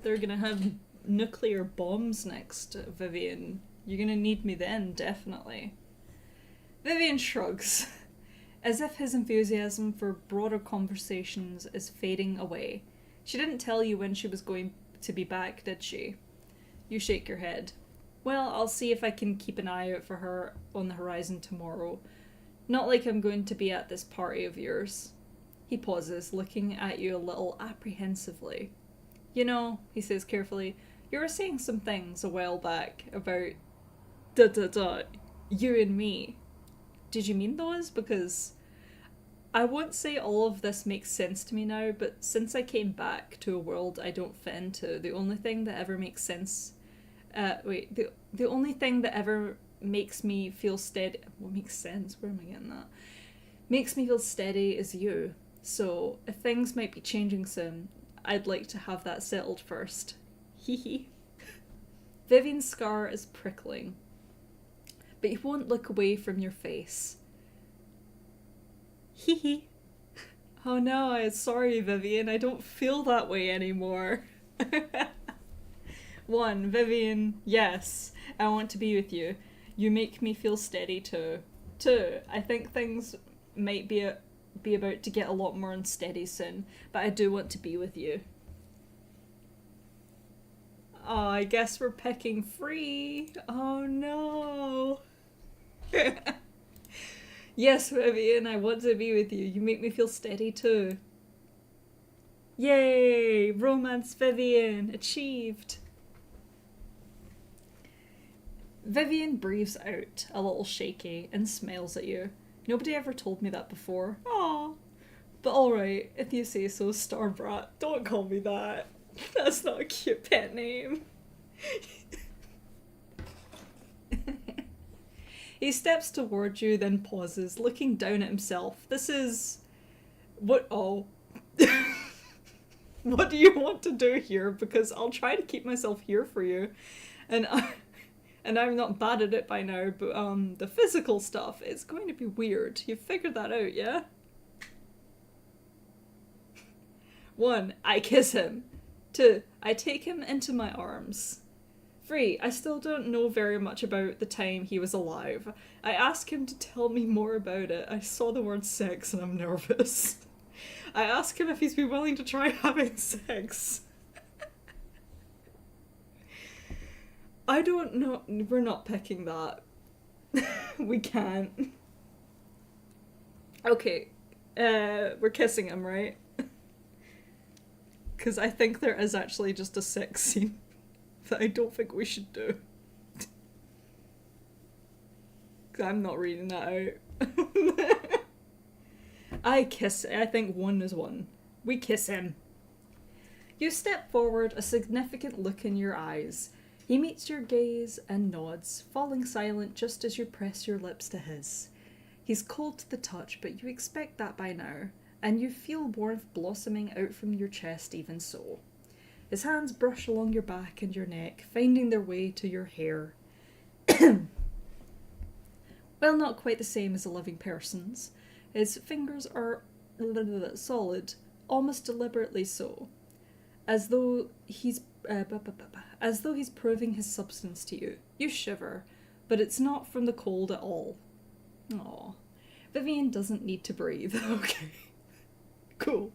they're gonna have nuclear bombs next, Vivian. You're gonna need me then, definitely. Vivian shrugs, as if his enthusiasm for broader conversations is fading away. She didn't tell you when she was going to be back, did she? You shake your head. Well, I'll see if I can keep an eye out for her on the horizon tomorrow. Not like I'm going to be at this party of yours. He pauses, looking at you a little apprehensively. You know, he says carefully, you were saying some things a while back about you and me. Did you mean those? Because I won't say all of this makes sense to me now, but since I came back to a world I don't fit into, the only thing that ever makes sense... the only thing that ever makes me feel steady... What makes sense? Where am I getting that? Makes me feel steady is you. So, if things might be changing soon, I'd like to have that settled first. Hee hee. Vivian's scar is prickling, but he won't look away from your face. Hee hee. Oh no, sorry Vivian, I don't feel that way anymore. 1. Vivian, yes, I want to be with you. You make me feel steady too. 2. I think things might be about to get a lot more unsteady soon, but I do want to be with you. Oh, I guess we're picking free. Oh no. Yes, Vivian, I want to be with you. You make me feel steady too. Yay! Romance Vivian! Achieved! Vivian breathes out, a little shaky, and smiles at you. Nobody ever told me that before. Aww. But alright, if you say so, Starbrat. Don't call me that. That's not a cute pet name. He steps towards you, then pauses, looking down at himself. This is... What? Oh. What do you want to do here? Because I'll try to keep myself here for you. And I'm not bad at it by now, but the physical stuff is going to be weird. You've figured that out, yeah? 1. I kiss him. 2. I take him into my arms. 3. I still don't know very much about the time he was alive. I ask him to tell me more about it. I saw the word sex and I'm nervous. I ask him if he's been willing to try having sex. I don't know. We're not picking that. We can't. Okay. We're kissing him, right? Because I think there is actually just a sex scene that I don't think we should do. I'm not reading that out. I think 1 is 1. We kiss him. You step forward, a significant look in your eyes. He meets your gaze and nods, falling silent just as you press your lips to his. He's cold to the touch, but you expect that by now, and you feel warmth blossoming out from your chest even so. His hands brush along your back and your neck, finding their way to your hair. Well, not quite the same as a living person's. His fingers are solid, almost deliberately so, as though he's proving his substance to you. You shiver, but it's not from the cold at all. Aw. Vivian doesn't need to breathe. Okay. Cool.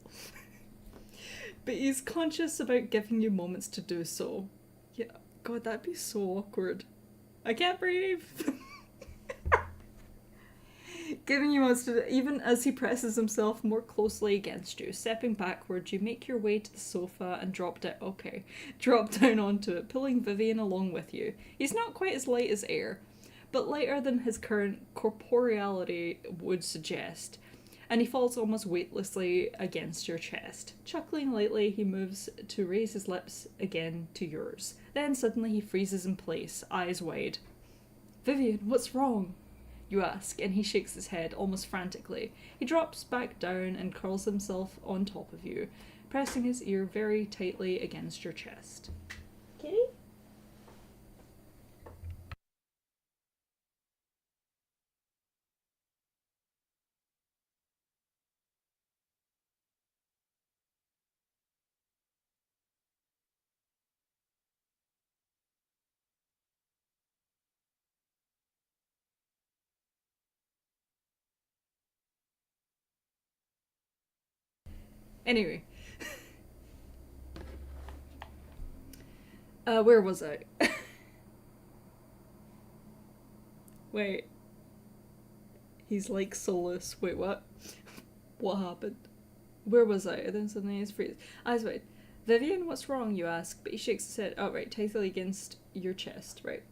but he's conscious about giving you moments to do so. Yeah, God, that'd be so awkward. I can't breathe. Giving you moments to, even as he presses himself more closely against you. Stepping backwards, you make your way to the sofa and drop down onto it, pulling Vivian along with you. He's not quite as light as air, but lighter than his current corporeality would suggest, and he falls almost weightlessly against your chest. Chuckling lightly, he moves to raise his lips again to yours. Then suddenly he freezes in place, eyes wide. Vivian, what's wrong? You ask, and he shakes his head almost frantically. He drops back down and curls himself on top of you, pressing his ear very tightly against your chest. Kitty? Anyway. Where was I? Wait. He's like soulless. Wait, what? What happened? Where was I? Then suddenly he's freeze. Eyes wide. Vivian, what's wrong, you ask, but he shakes his head. Oh, right, tightly against your chest, right.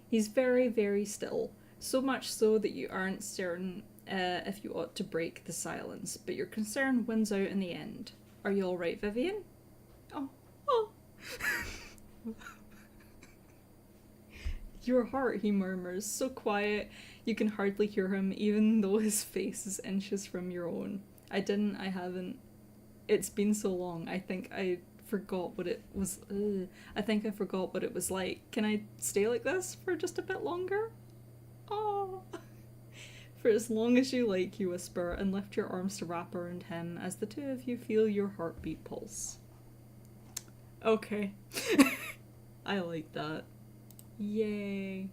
He's very, very still. So much so that you aren't certain if you ought to break the silence, but your concern wins out in the end. Are you alright, Vivian? Oh. Oh. Your heart, he murmurs, so quiet you can hardly hear him, even though his face is inches from your own. I haven't. It's been so long, I think I forgot what it was. I think I forgot what it was like. Can I stay like this for just a bit longer? Oh. For as long as you like, you whisper, and lift your arms to wrap around him as the two of you feel your heartbeat pulse. Okay. I like that. Yay.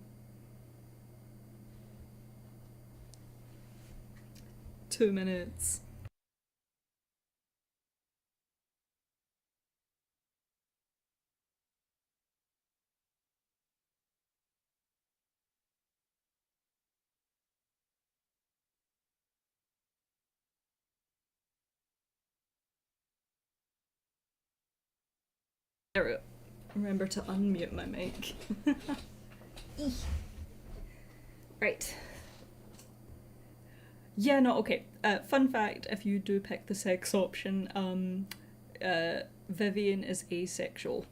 2 minutes. There we go. Remember to unmute my mic. Right. Yeah, no, okay. Fun fact, if you do pick the sex option, Vivian is asexual.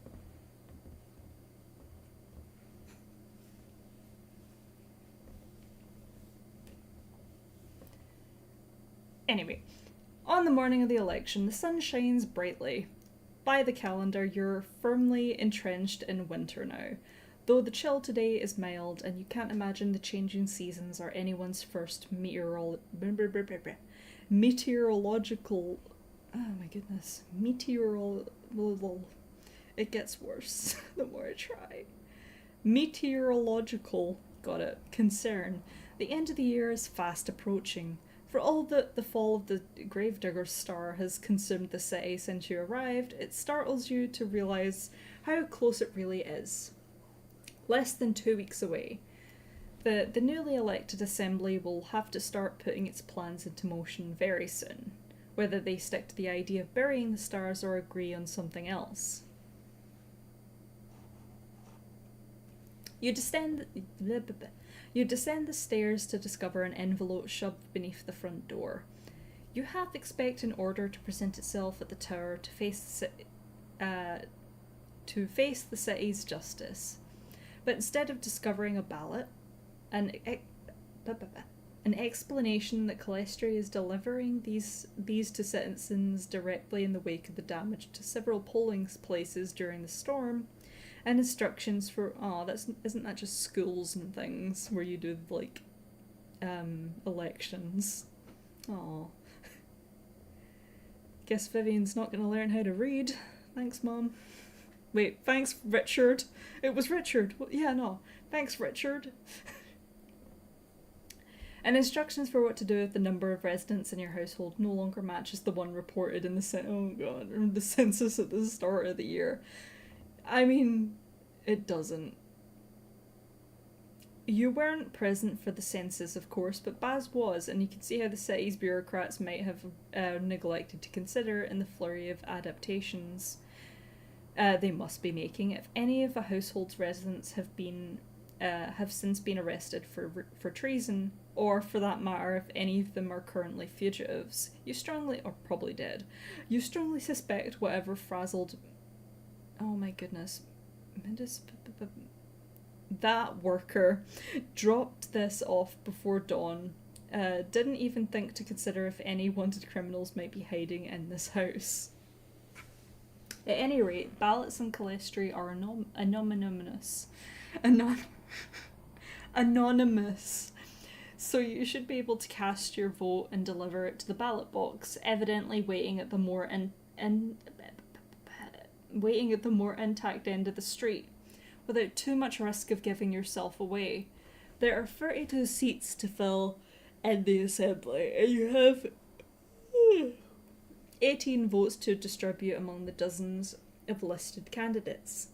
Anyway, on the morning of the election, the sun shines brightly. By the calendar, you're firmly entrenched in winter now, though the chill today is mild and you can't imagine the changing seasons are anyone's first meteorological. Oh my goodness. It gets worse the more I try. Meteorological, got it, concern. The end of the year is fast approaching. For all that the fall of the Gravedigger's star has consumed the city since you arrived, it startles you to realise how close it really is. Less than 2 weeks away. The newly elected assembly will have to start putting its plans into motion very soon, whether they stick to the idea of burying the stars or agree on something else. You descend the stairs to discover an envelope shoved beneath the front door. You half expect an order to present itself at the tower to face the city's justice, but instead of discovering a ballot, an explanation that Calestri is delivering these to citizens directly in the wake of the damage to several polling places during the storm, and instructions for isn't that just schools and things where you do like elections. Oh, guess Vivian's not gonna learn how to read. Thanks, Mom. Wait, thanks, Richard. It was Richard. Well, yeah, no. Thanks, Richard. And instructions for what to do if the number of residents in your household no longer matches the one reported in the the census at the start of the year. I mean, it doesn't. You weren't present for the census, of course, but Baz was, and you can see how the city's bureaucrats might have neglected to consider in the flurry of adaptations they must be making if any of the household's residents have since been arrested for treason, or for that matter, if any of them are currently fugitives. You strongly, or probably dead, you strongly suspect whatever frazzled. Oh my goodness, that worker dropped this off before dawn. Didn't even think to consider if any wanted criminals might be hiding in this house. At any rate, ballots in Calestri are anonymous. Anonymous. So you should be able to cast your vote and deliver it to the ballot box, evidently waiting at the more intact end of the street, without too much risk of giving yourself away. There are 32 seats to fill in the assembly, and you have 18 votes to distribute among the dozens of listed candidates.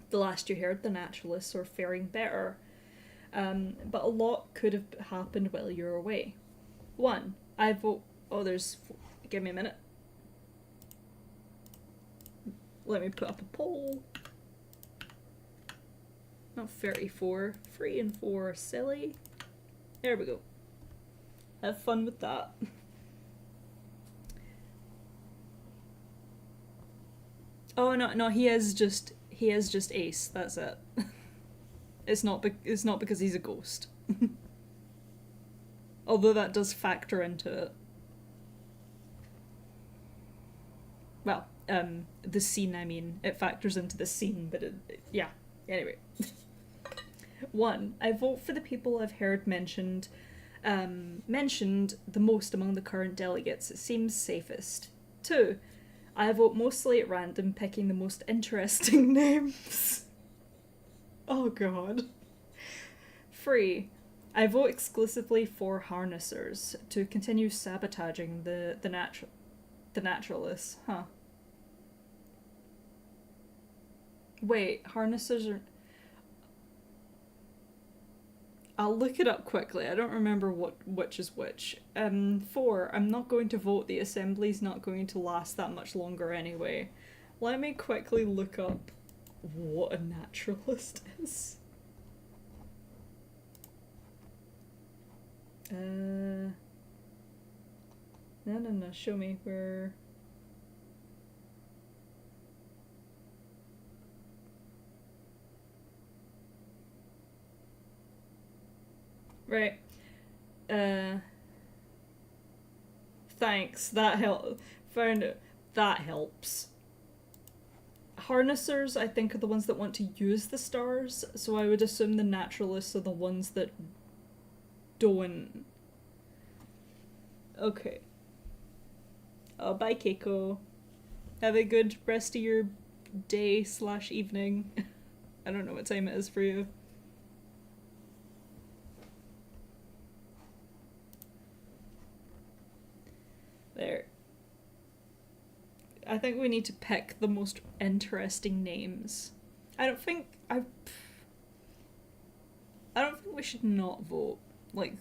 The last you heard, the naturalists were faring better, but a lot could have happened while you were away. 1. I vote... Give me a minute. Let me put up a poll. Not 34. 3 and 4. Silly. There we go. Have fun with that. Oh no, he is just Ace. That's it. It's not because he's a ghost. Although that does factor into it. Well, the scene. I mean, it factors into the scene, but yeah. Anyway. 1. I vote for the people I've heard mentioned the most among the current delegates. It seems safest. 2. I vote mostly at random, picking the most interesting names. Oh god. 3. I vote exclusively for harnessers to continue sabotaging the naturalists. Huh. Wait, harnessers are... I'll look it up quickly. I don't remember which is which. 4. I'm not going to vote. The assembly's not going to last that much longer anyway. Let me quickly look up what a naturalist is. No. Show me where... Right. Thanks. That helped. Found it. That helps. Harnessers, I think, are the ones that want to use the stars, so I would assume the naturalists are the ones that don't. Okay. Oh, bye, Keiko. Have a good rest of your day/evening. I don't know what time it is for you. There. I think we need to pick the most interesting names. I don't think we should not vote. Like,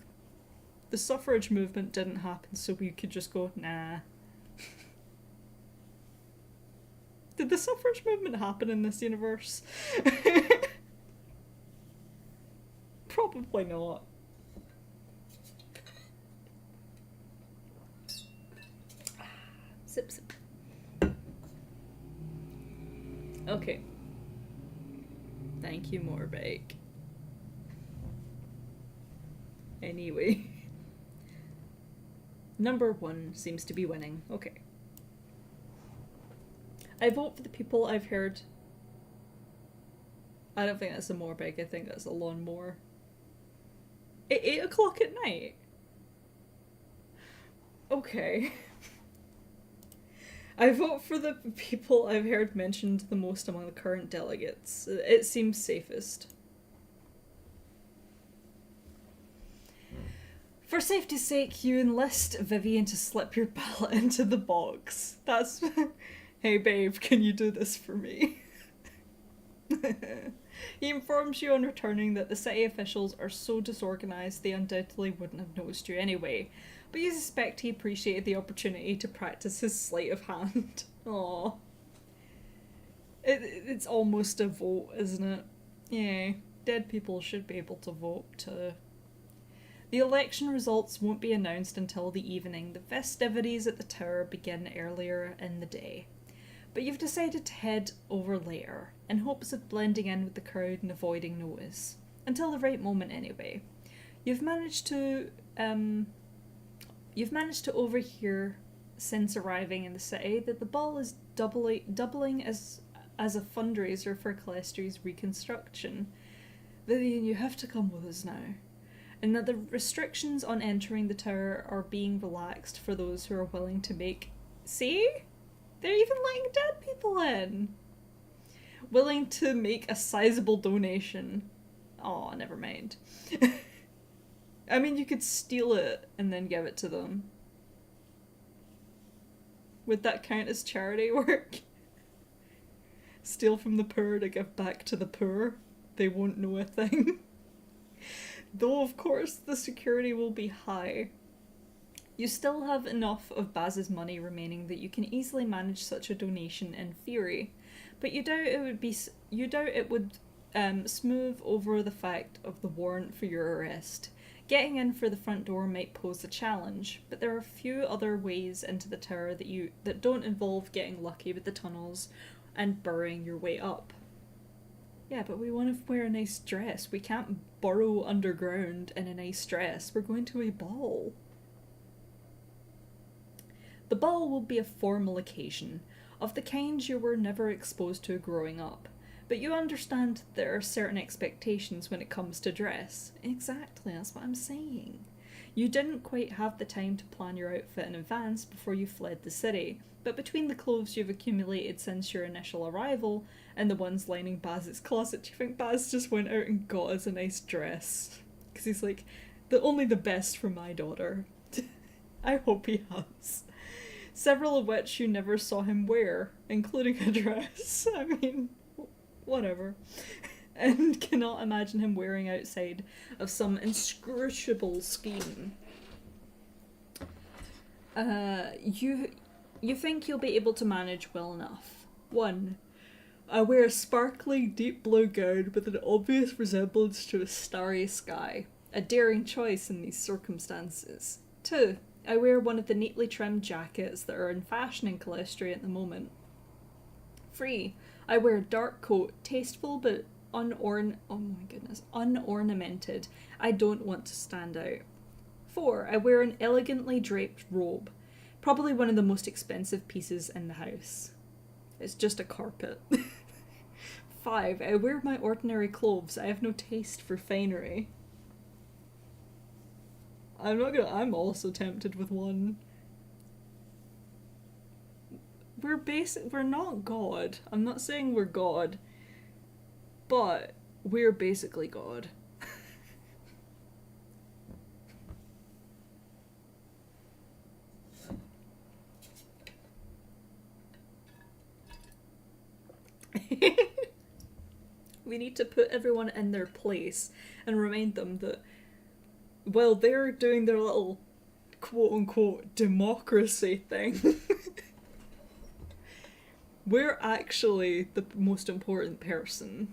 the suffrage movement didn't happen, so we could just go, nah. Did the suffrage movement happen in this universe? Probably not. Sip, sip. Okay. Thank you, Morbake. Anyway. Number 1 seems to be winning. Okay. I vote for the people I've heard. I don't think that's a Morbake, I think that's a lawnmower. 8 o'clock at night? Okay. I vote for the people I've heard mentioned the most among the current delegates. It seems safest. For safety's sake, you enlist Vivian to slip your ballot into the box. That's... Hey babe, can you do this for me? He informs you on returning that the city officials are so disorganised they undoubtedly wouldn't have noticed you anyway, but you suspect he appreciated the opportunity to practice his sleight of hand. Aww. It's almost a vote, isn't it? Yeah, dead people should be able to vote too. The election results won't be announced until the evening. The festivities at the tower begin earlier in the day. But you've decided to head over later, in hopes of blending in with the crowd and avoiding notice. Until the right moment anyway. You've managed to overhear since arriving in the city that the ball is doubling as a fundraiser for Calestri's reconstruction. Vivian, you have to come with us now. And that the restrictions on entering the tower are being relaxed for those who are willing to make... See? They're even letting dead people in! Willing to make a sizable donation. Oh, never mind. I mean, you could steal it and then give it to them. Would that count as charity work? Steal from the poor to give back to the poor? They won't know a thing. Though, of course, the security will be high. You still have enough of Baz's money remaining that you can easily manage such a donation in theory, but you doubt it would smooth over the fact of the warrant for your arrest. Getting in for the front door might pose a challenge, but there are a few other ways into the tower that don't involve getting lucky with the tunnels and burrowing your way up. Yeah, but we want to wear a nice dress. We can't burrow underground in a nice dress. We're going to a ball. The ball will be a formal occasion, of the kind you were never exposed to growing up, but you understand there are certain expectations when it comes to dress. Exactly, that's what I'm saying. You didn't quite have the time to plan your outfit in advance before you fled the city, but between the clothes you've accumulated since your initial arrival and the ones lining Baz's closet, do you think Baz just went out and got us a nice dress? Because he's like, only the best for my daughter. I hope he has. Several of which you never saw him wear, including a dress. I mean, whatever. And cannot imagine him wearing outside of some inscrutable scheme. You think you'll be able to manage well enough. 1. I wear a sparkly deep blue gown with an obvious resemblance to a starry sky. A daring choice in these circumstances. 2. I wear one of the neatly trimmed jackets that are in fashion in Calestria at the moment. 3. I wear a dark coat, tasteful but unornamented. I don't want to stand out. 4. I wear an elegantly draped robe, probably one of the most expensive pieces in the house. It's just a carpet. 5. I wear my ordinary clothes. I have no taste for finery. I'm also tempted with 1. We're not God. I'm not saying we're God, but we're basically God. We need to put everyone in their place and remind them that while they're doing their little quote-unquote democracy thing, we're actually the most important person.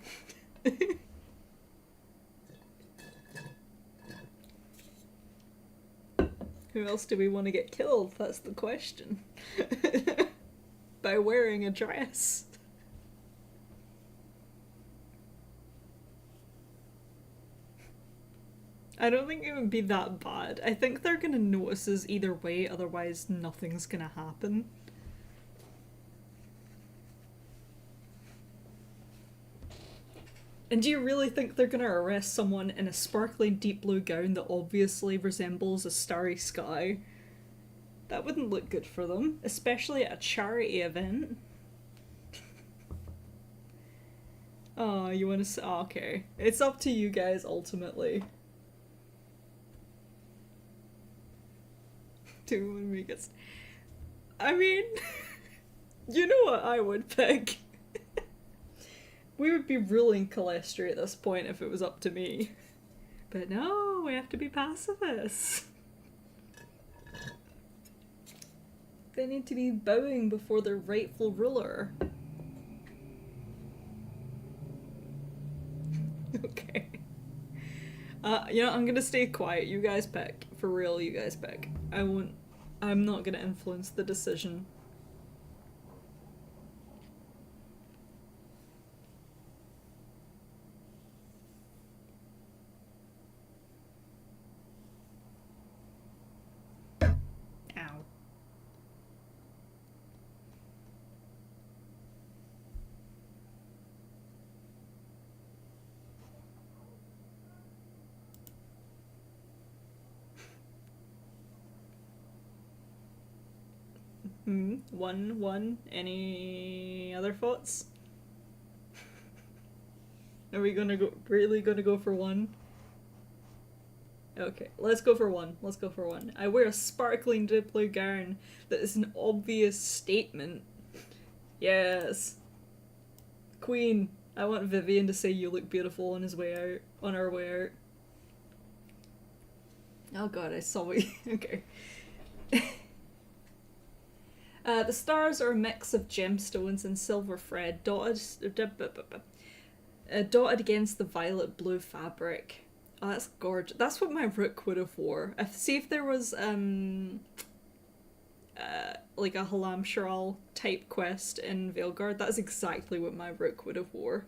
Who else do we want to get killed? That's the question. By wearing a dress. I don't think it would be that bad. I think they're gonna notice us either way, otherwise nothing's gonna happen. And do you really think they're gonna arrest someone in a sparkly deep blue gown that obviously resembles a starry sky? That wouldn't look good for them, especially at a charity event. Oh, you wanna say? Oh, okay. It's up to you guys, ultimately. Do want to make it. I mean, you know what I would pick. We would be ruling Calestria at this point if it was up to me. But no, we have to be pacifists. They need to be bowing before their rightful ruler. Okay. You know, I'm gonna stay quiet. You guys pick. For real, you guys pick. I'm not gonna influence the decision. Ow. One. Any other thoughts? Are we really gonna go for one? Okay, let's go for one. Let's go for one. I wear a sparkling deep blue gown that is an obvious statement. Yes. Queen, I want Vivian to say you look beautiful on his way out, on our way out. Oh god, I saw it. Okay. The stars are a mix of gemstones and silver thread dotted against the violet blue fabric. Oh, that's gorgeous. That's what my rook would have wore. If there was like a Halam Sharal type quest in Veilguard, that's exactly what my rook would have wore.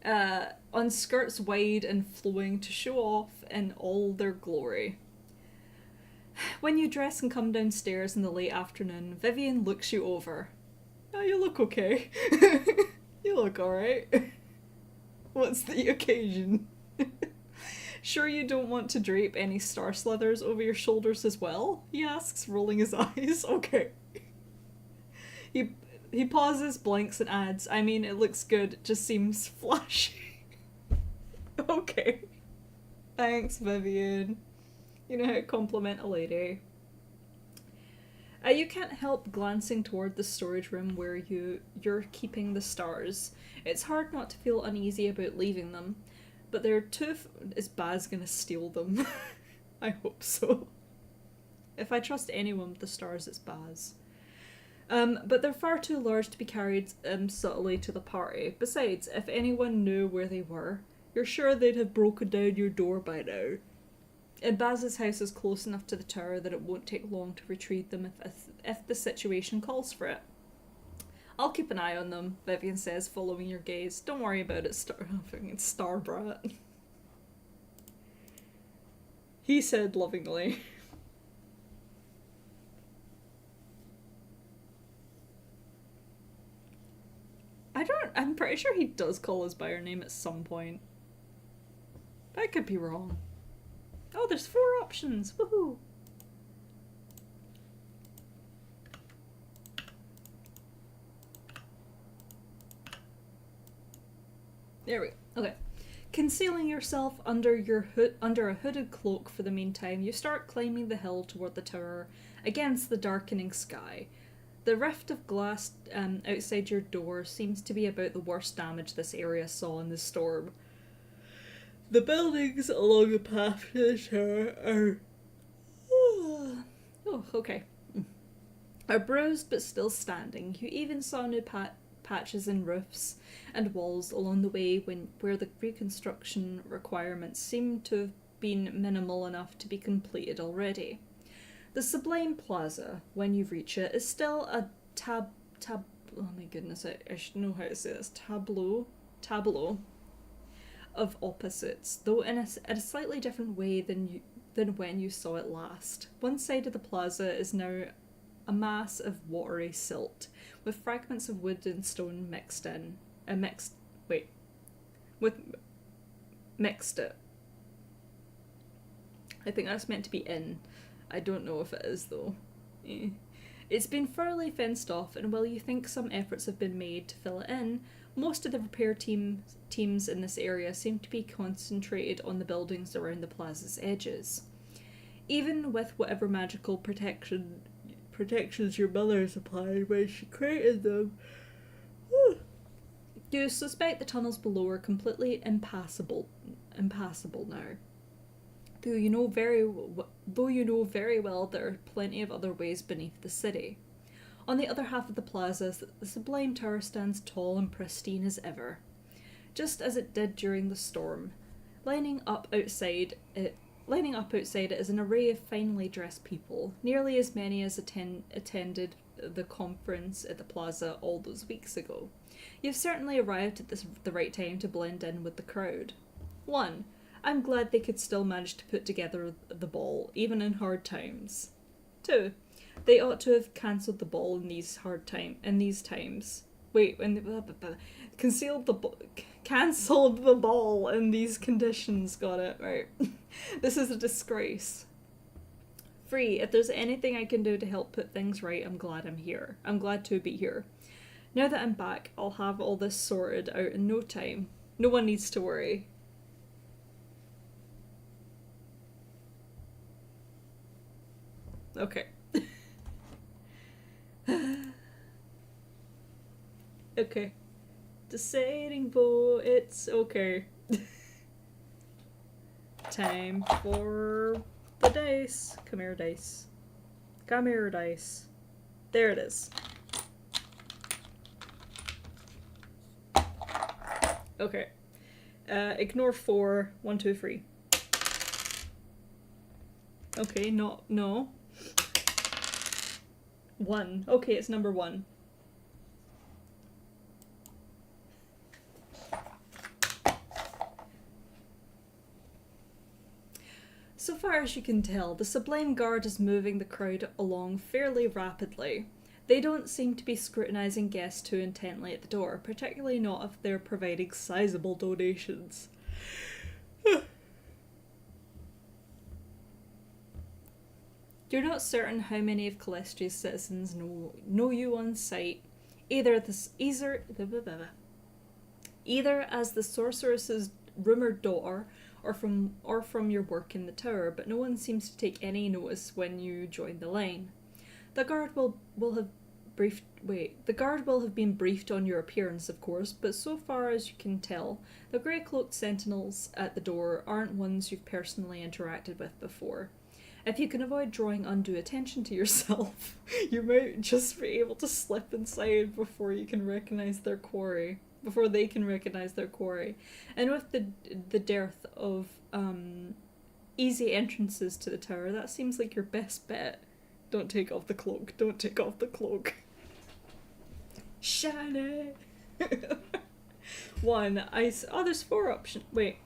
On skirts wide and flowing to show off in all their glory. When you dress and come downstairs in the late afternoon, Vivian looks you over. Oh, you look okay. You look alright. What's the occasion? Sure you don't want to drape any star slithers over your shoulders as well? He asks, rolling his eyes. Okay. He pauses, blinks, and adds, I mean, it looks good, it just seems flashy. Okay. Thanks, Vivian. You know how to compliment a lady. You can't help glancing toward the storage room where you're keeping the stars. It's hard not to feel uneasy about leaving them, but there are two. Is Baz gonna steal them? I hope so. If I trust anyone with the stars, it's Baz. But they're far too large to be carried subtly to the party. Besides, if anyone knew where they were, you're sure they'd have broken down your door by now. And Baz's house is close enough to the tower that it won't take long to retrieve them if the situation calls for it. I'll keep an eye on them, Vivian says, following your gaze. Don't worry about it, star brat. He said lovingly. I'm pretty sure he does call us by our name at some point. But I could be wrong. Oh, there's 4 options! Woohoo! There we go. Okay. Concealing yourself under a hooded cloak for the meantime, you start climbing the hill toward the tower against the darkening sky. The rift of glass outside your door seems to be about the worst damage this area saw in the storm. The buildings along the path to the tower are... Oh, okay. Are bruised but still standing. You even saw new patches in roofs and walls along the way where the reconstruction requirements seem to have been minimal enough to be completed already. The Sublime Plaza, when you reach it, is still a oh my goodness, I should know how to say this. Tableau of opposites, though in a slightly different way than when you saw it last. One side of the plaza is now a mass of watery silt, with fragments of wood and stone mixed it. I think that's meant to be in. I don't know if it is though. It's been thoroughly fenced off, and while you think some efforts have been made to fill it in, most of the repair teams in this area seem to be concentrated on the buildings around the plaza's edges. Even with whatever magical protections your mother supplied when she created them. You suspect the tunnels below are completely impassable now. Though you know very well there are plenty of other ways beneath the city. On the other half of the plaza, the Sublime Tower stands tall and pristine as ever, just as it did during the storm. Lining up outside it is an array of finely dressed people, nearly as many as attended the conference at the plaza all those weeks ago. You've certainly arrived at the right time to blend in with the crowd. 1. I'm glad they could still manage to put together the ball, even in hard times. 2. They ought to have cancelled the ball in these times. Wait, cancelled the ball in these conditions. Got it right. This is a disgrace. 3. If there's anything I can do to help put things right, I'm glad I'm here. I'm glad to be here. Now that I'm back, I'll have all this sorted out in no time. No one needs to worry. Okay. Okay. Deciding vote, it's okay. Time for the dice. Come here, dice. Come here, dice. There it is. Okay. Ignore 4. 1, 2, 3. Okay, no. 1. Okay, it's number 1. So far as you can tell, the Sublime Guard is moving the crowd along fairly rapidly. They don't seem to be scrutinising guests too intently at the door, particularly not if they're providing sizable donations. You're not certain how many of Calestria's citizens know you on sight, either as the sorceress's rumoured daughter or from your work in the tower, but no one seems to take any notice when you join the line. The guard will have been briefed on your appearance, of course, but so far as you can tell, the grey-cloaked sentinels at the door aren't ones you've personally interacted with before. If you can avoid drawing undue attention to yourself, you might just be able to slip inside before they can recognise their quarry. And with the dearth of easy entrances to the tower, that seems like your best bet. Don't take off the cloak. Shiny! 1. There's 4 options. Wait.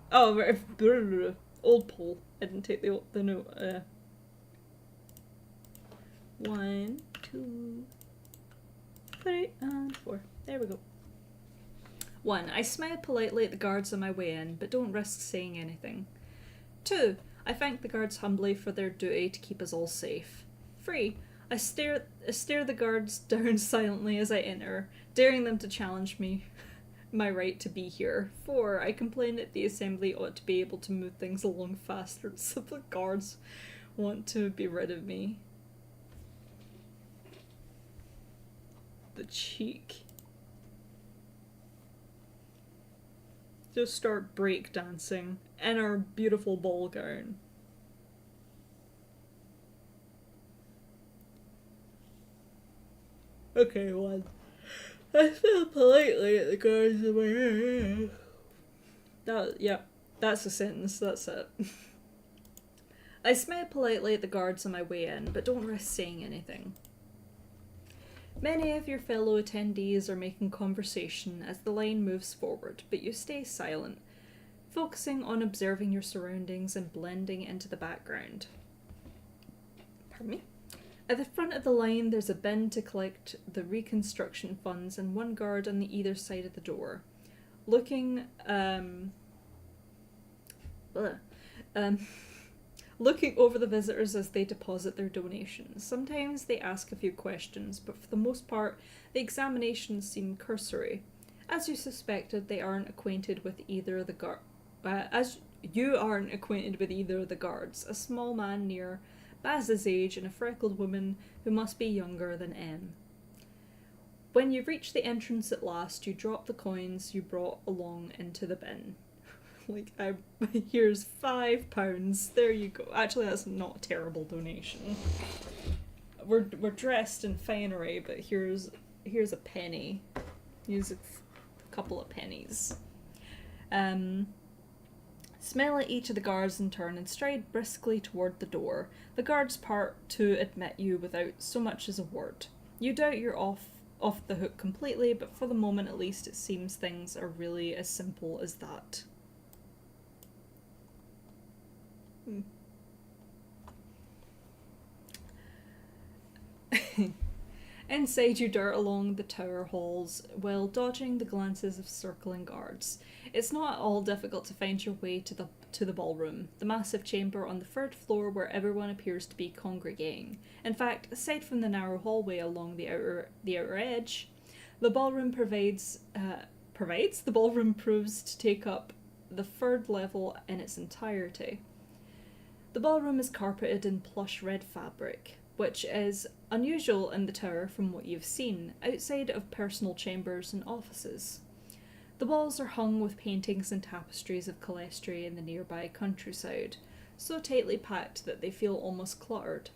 Oh, old poll. I didn't take the note. 1, 2, 3, and 4. There we go. 1. I smile politely at the guards on my way in, but don't risk saying anything. 2. I thank the guards humbly for their duty to keep us all safe. 3. I stare the guards down silently as I enter, daring them to challenge my right to be here. 4. I complain that the assembly ought to be able to move things along faster, so the guards want to be rid of me. The cheek. Just start breakdancing in our beautiful ball gown. Okay, 1. I smile politely at the guards in my hair. That's a sentence, that's it. I smile politely at the guards on my way in, but don't risk saying anything. Many of your fellow attendees are making conversation as the line moves forward, but you stay silent, focusing on observing your surroundings and blending into the background. Pardon me? At the front of the line, there's a bin to collect the reconstruction funds and 1 guard on either side of the door. Looking over the visitors as they deposit their donations. Sometimes they ask a few questions, but for the most part, the examinations seem cursory. As you suspected, they aren't acquainted with either the guard. You aren't acquainted with either of the guards, a small man near Baz's age and a freckled woman who must be younger than M. When you reach the entrance at last, you drop the coins you brought along into the bin. Here's £5. There you go. Actually, that's not a terrible donation. We're dressed in finery, but here's a penny. Here's a couple of pennies. Smell at each of the guards in turn and stride briskly toward the door. The guards part to admit you without so much as a word. You doubt you're off the hook completely, but for the moment at least it seems things are really as simple as that. Inside you dart along the tower halls while dodging the glances of circling guards. It's not at all difficult to find your way to the ballroom, the massive chamber on the third floor where everyone appears to be congregating. In fact, aside from the narrow hallway along the outer edge, the ballroom proves to take up the third level in its entirety. The ballroom is carpeted in plush red fabric, which is unusual in the tower from what you've seen, outside of personal chambers and offices. The walls are hung with paintings and tapestries of Calestri and the nearby countryside, so tightly packed that they feel almost cluttered.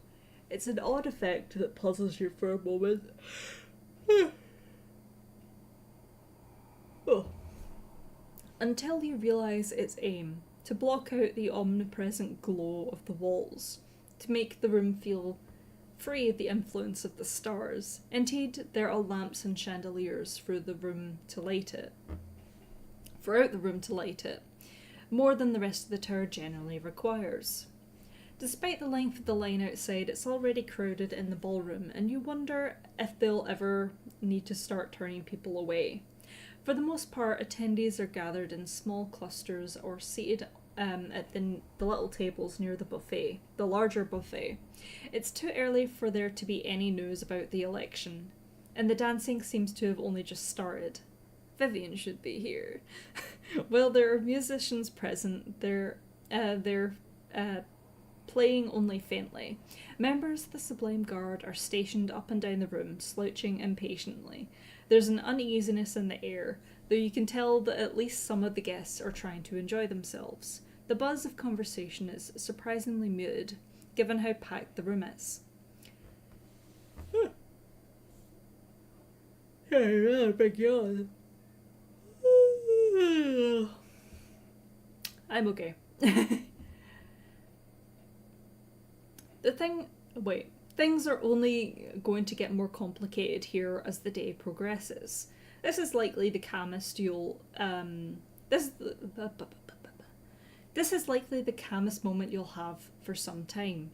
It's an odd effect that puzzles you for a moment. Until you realise its aim, to block out the omnipresent glow of the walls, to make the room feel free of the influence of the stars. Indeed, there are lamps and chandeliers throughout the room to light it, more than the rest of the tower generally requires. Despite the length of the line outside, it's already crowded in the ballroom, and you wonder if they'll ever need to start turning people away. For the most part, attendees are gathered in small clusters or seated at the little tables near the larger buffet. It's too early for there to be any news about the election, and the dancing seems to have only just started. Vivian should be here. While there are musicians present, they're playing only faintly. Members of the Sublime Guard are stationed up and down the room, slouching impatiently. There's an uneasiness in the air, though you can tell that at least some of the guests are trying to enjoy themselves. The buzz of conversation is surprisingly muted, given how packed the room is. Yeah, big yawn. I'm okay. Things are only going to get more complicated here as the day progresses. This is likely the calmest moment you'll have for some time.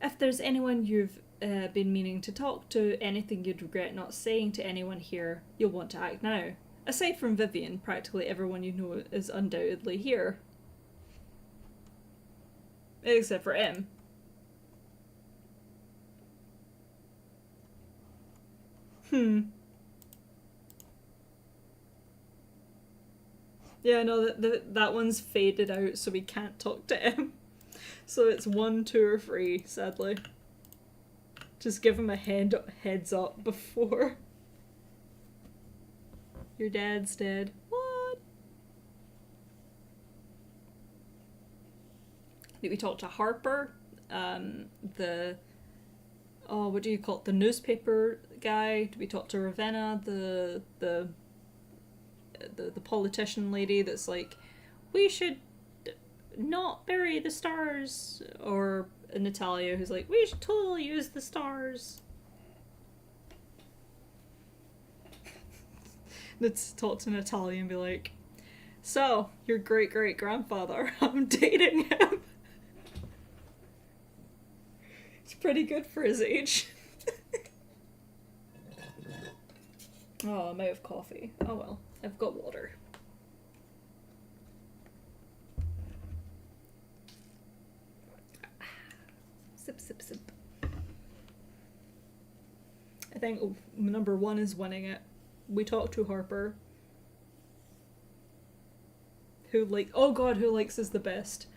If there's anyone you've been meaning to talk to, anything you'd regret not saying to anyone here, you'll want to act now. Aside from Vivian, practically everyone you know is undoubtedly here. Except for M. Yeah, no, that one's faded out, so we can't talk to him. So it's 1, 2, or 3, sadly. Just give him a heads up before. Your dad's dead. What? Did we talk to Harper? What do you call it? The newspaper guy? Did we talk to Ravenna? The politician lady that's like, we should not bury the stars, or Natalia who's like, we should totally use the stars. Let's talk to Natalia and be like, so, your great-great-grandfather, I'm dating him. He's pretty good for his age. Oh, I'm out of coffee. Oh well, I've got water. Sip, sip, sip. I think number 1 is winning it. We talked to Harper. Oh god, who likes is the best?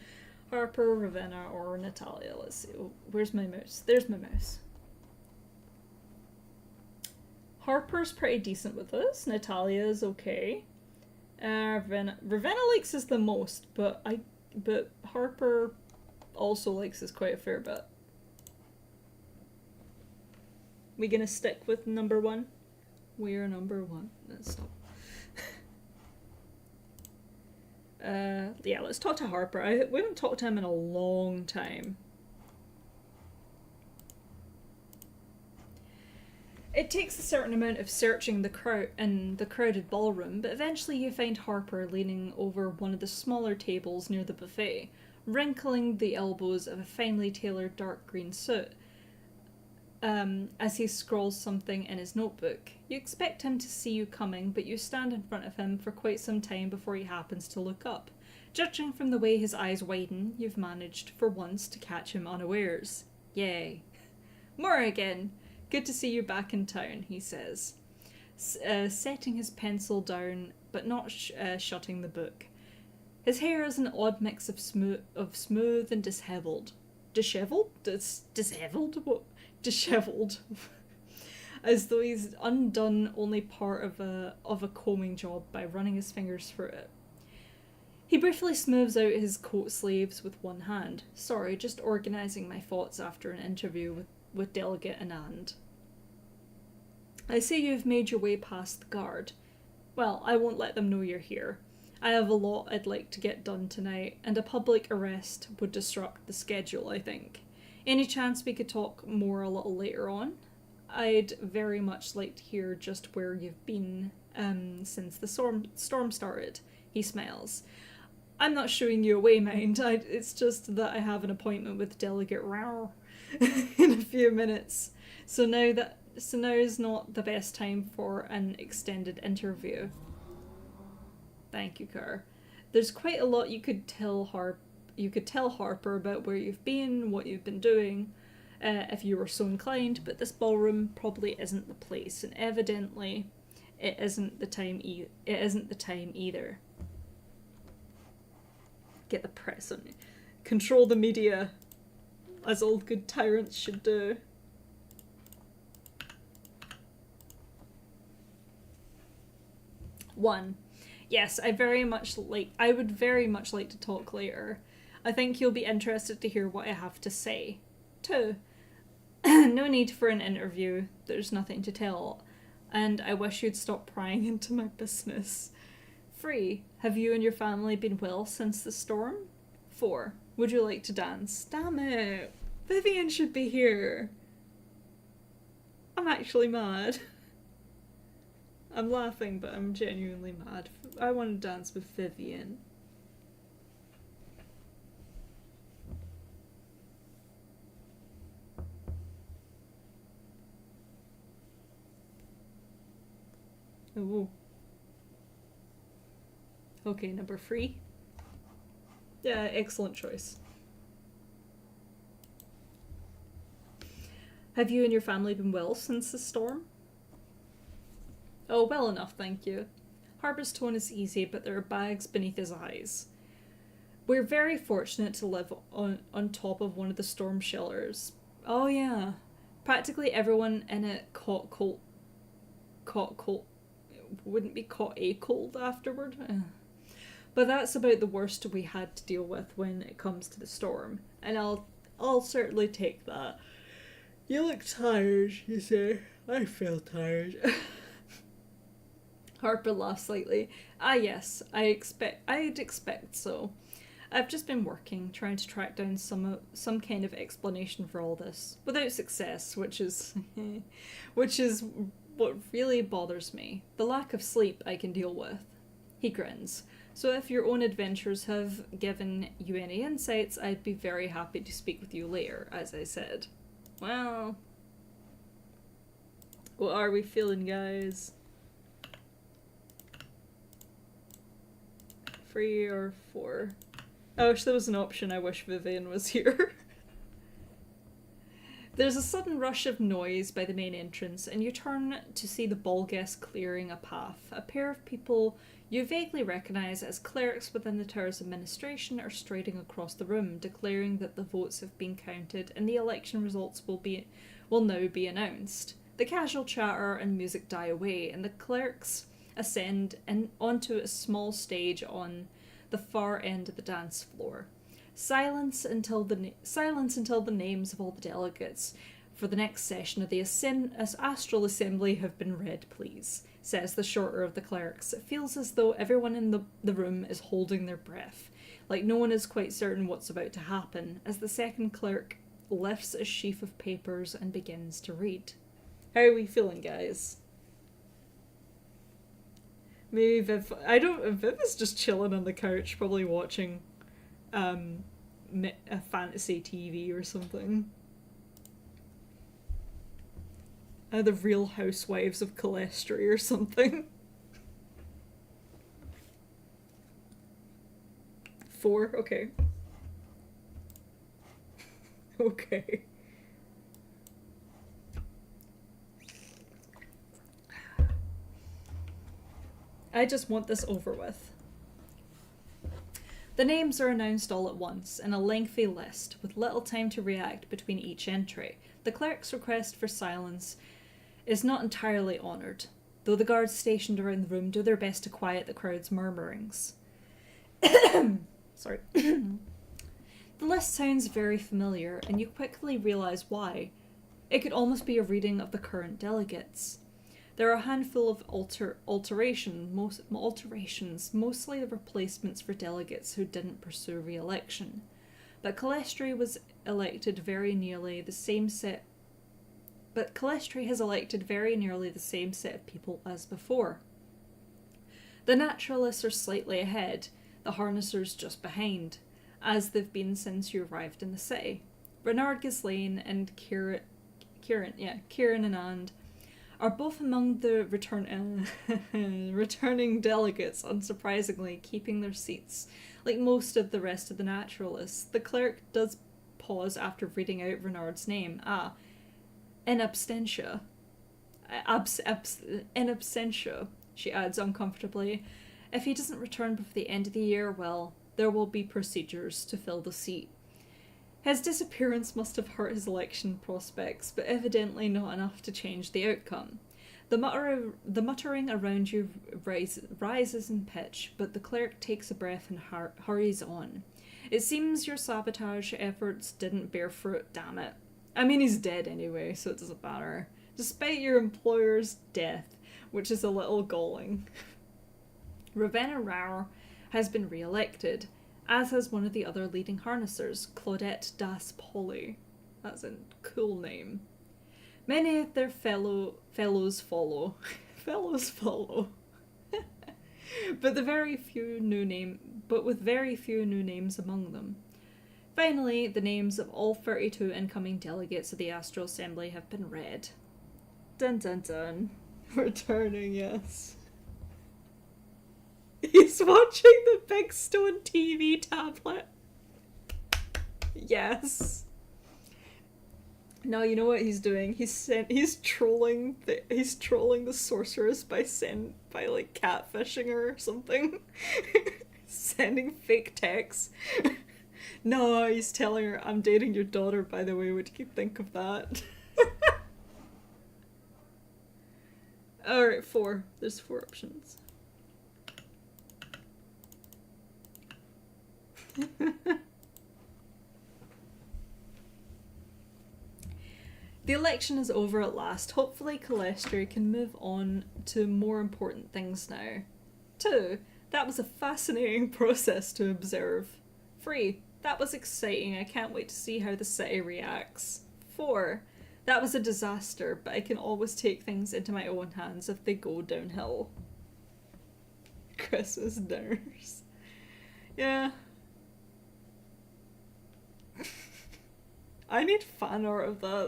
Harper, Ravenna, or Natalia? Let's see. Oh, where's my mouse? There's my mouse. Harper's pretty decent with this. Natalia is okay. Ravenna likes us the most, but Harper also likes us quite a fair bit. We gonna stick with number one? We're number one. Let's stop. Yeah, let's talk to Harper. We haven't talked to him in a long time. It takes a certain amount of searching the crowd in the crowded ballroom, but eventually you find Harper leaning over one of the smaller tables near the buffet, wrinkling the elbows of a finely tailored dark green suit. As he scrawls something in his notebook. You expect him to see you coming, but you stand in front of him for quite some time before he happens to look up. Judging from the way his eyes widen, you've managed, for once, to catch him unawares. Yay. Morrigan! Good to see you back in town, he says, setting his pencil down, but not shutting the book. His hair is an odd mix of smooth and dishevelled. Dishevelled? Dishevelled? What? Dishevelled. As though he's undone only part of a combing job by running his fingers through it. He briefly smooths out his coat sleeves with one hand. Sorry, just organising my thoughts after an interview with Delegate Anand. I see you've made your way past the guard. Well, I won't let them know you're here. I have a lot I'd like to get done tonight, and a public arrest would disrupt the schedule, I think. Any chance we could talk more a little later on? I'd very much like to hear just where you've been since the storm started. He smiles. I'm not shooing you away, mind. It's just that I have an appointment with Delegate Rao in a few minutes. So now is not the best time for an extended interview. Thank you, Kerr. There's quite a lot you could tell Harper about where you've been, what you've been doing, if you were so inclined, but this ballroom probably isn't the place, and evidently it isn't the time either. Get the press on you. Control the media, as all good tyrants should do. One. Yes, I would very much like to talk later. I think you'll be interested to hear what I have to say. 2. No need for an interview. There's nothing to tell. And I wish you'd stop prying into my business. 3. Have you and your family been well since the storm? 4. Would you like to dance? Damn it. Vivian should be here. I'm actually mad. I'm laughing, but I'm genuinely mad. I want to dance with Vivian. Ooh. Okay, number 3. Yeah, excellent choice. Have you and your family been well since the storm? Oh, well enough, thank you. Harper's tone is easy, but there are bags beneath his eyes. We're very fortunate to live on top of one of the storm shelters. Oh yeah. Practically everyone in it caught cold. Wouldn't be caught a cold afterward. But that's about the worst we had to deal with when it comes to the storm. And I'll certainly take that. You look tired, you say. I feel tired. Harper laughs slightly. Ah yes, I'd expect so. I've just been working, trying to track down some kind of explanation for all this, without success, which is what really bothers me. The lack of sleep I can deal with. He grins. So if your own adventures have given you any insights, I'd be very happy to speak with you later, as I said. Well, what are we feeling, guys? 3 or 4? Oh, there was an option. I wish Vivian was here. There's a sudden rush of noise by the main entrance, and you turn to see the ball guests clearing a path. A pair of people you vaguely recognise as clerics within the tower's administration are striding across the room, declaring that the votes have been counted and the election results will now be announced. The casual chatter and music die away, and the clerics ascend onto a small stage on the far end of the dance floor. Silence until the names of all the delegates for the next session of the Astral Assembly have been read, please, says the shorter of the clerics. It feels as though everyone in the room is holding their breath, like no one is quite certain what's about to happen, as the second cleric lifts a sheaf of papers and begins to read. How are we feeling, guys? Maybe Viv... Viv is just chilling on the couch, probably watching a fantasy TV or something. The Real Housewives of Calestri or something. 4? Okay. Okay. I just want this over with. The names are announced all at once, in a lengthy list, with little time to react between each entry. The cleric's request for silence is not entirely honoured, though the guards stationed around the room do their best to quiet the crowd's murmurings. Sorry. The list sounds very familiar, and you quickly realise why. It could almost be a reading of the current delegates. There are a handful of alterations, mostly the replacements for delegates who didn't pursue re-election. But Calestri has elected very nearly the same set of people as before. The naturalists are slightly ahead, the harnessers just behind, as they've been since you arrived in the city. Renard Ghislaine and Kieran Anand are both among the returning delegates, unsurprisingly, keeping their seats. Like most of the rest of the naturalists, the cleric does pause after reading out Renard's name. In absentia. In absentia, she adds uncomfortably. If he doesn't return before the end of the year, well, there will be procedures to fill the seat. His disappearance must have hurt his election prospects, but evidently not enough to change the outcome. The muttering around you rises in pitch, but the cleric takes a breath and hurries on. It seems your sabotage efforts didn't bear fruit, damn it. I mean, he's dead anyway, so it doesn't matter. Despite your employer's death, which is a little galling. Ravenna Rauer has been re-elected, as has one of the other leading harnessers, Claudette Das Polly. That's a cool name. Many of their fellows follow. Fellows follow. But with very few new names among them. Finally, the names of all 32 incoming delegates of the Astral Assembly have been read. Dun dun dun. Returning, yes. He's watching the big stone TV tablet. Yes. No, you know what he's doing? He's trolling the sorceress by like catfishing her or something. Sending fake texts. No, he's telling her, I'm dating your daughter, by the way, what do you think of that? Alright, 4. There's 4 options. The election is over at last. Hopefully Calestri can move on to more important things now. 2. That was a fascinating process to observe. 3. That was exciting. I can't wait to see how the city reacts. 4. That was a disaster, but I can always take things into my own hands if they go downhill. Christmas dinners. Yeah. I need fan art of that.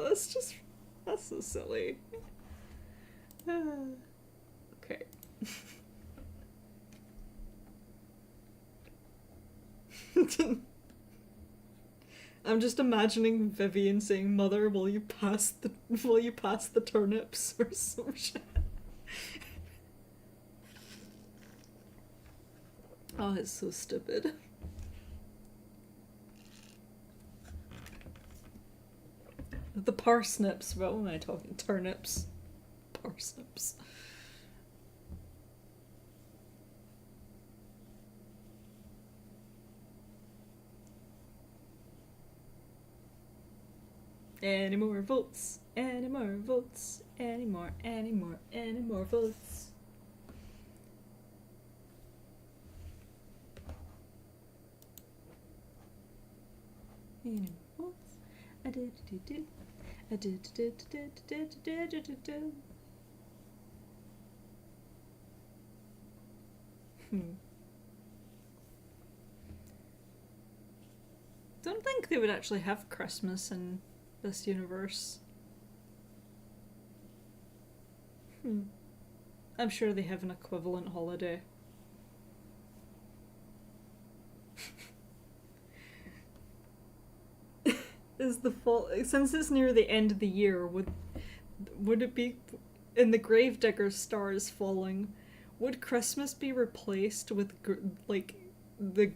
That's so silly. Okay. I'm just imagining Vivian saying, "Mother, will you pass the turnips?" or some shit. Oh, it's so stupid. The parsnips. What am I talking? Turnips. Parsnips. Any more votes? Any more votes? Any more votes? Any more votes? I did. I did. Don't think they would actually have Christmas in this universe. I'm sure they have an equivalent holiday. Is the fall, since it's near the end of the year, would it be in the Gravedigger's stars falling? Would Christmas be replaced with like the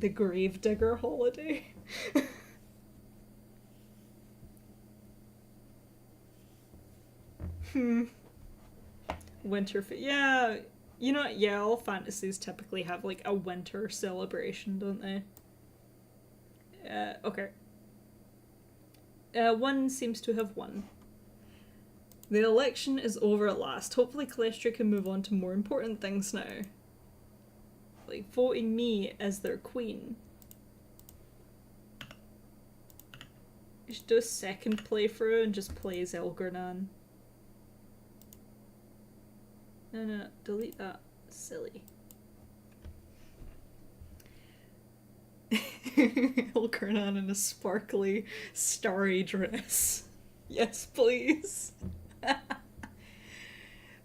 Gravedigger holiday? Winter, yeah, you know, yeah, all fantasies typically have like a winter celebration, don't they? Okay. One seems to have won. The election is over at last. Hopefully Calestria can move on to more important things now. Like voting me as their queen. You should do a second playthrough and just play as Elgornan. No, delete that. Silly. Elgornan in a sparkly, starry dress. Yes, please.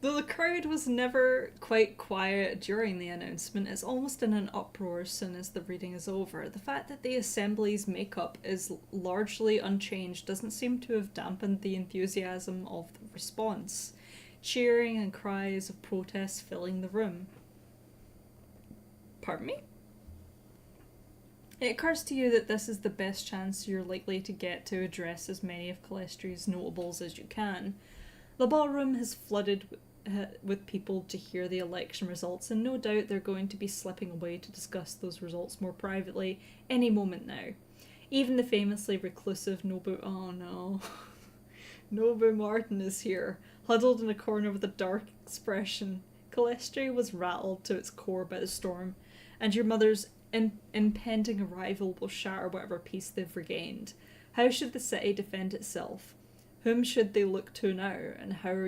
Though the crowd was never quite quiet during the announcement, it's almost in an uproar as soon as the reading is over. The fact that the Assembly's makeup is largely unchanged doesn't seem to have dampened the enthusiasm of the response. Cheering and cries of protest filling the room. Pardon me? It occurs to you that this is the best chance you're likely to get to address as many of Calestri's notables as you can. The ballroom has flooded with people to hear the election results, and no doubt they're going to be slipping away to discuss those results more privately any moment now. Even the famously reclusive Nobu... Oh no. Nobu Martin is here, huddled in a corner with a dark expression. Calestria was rattled to its core by the storm, and your mother's impending arrival will shatter whatever peace they've regained. How should the city defend itself? Whom should they look to now, and how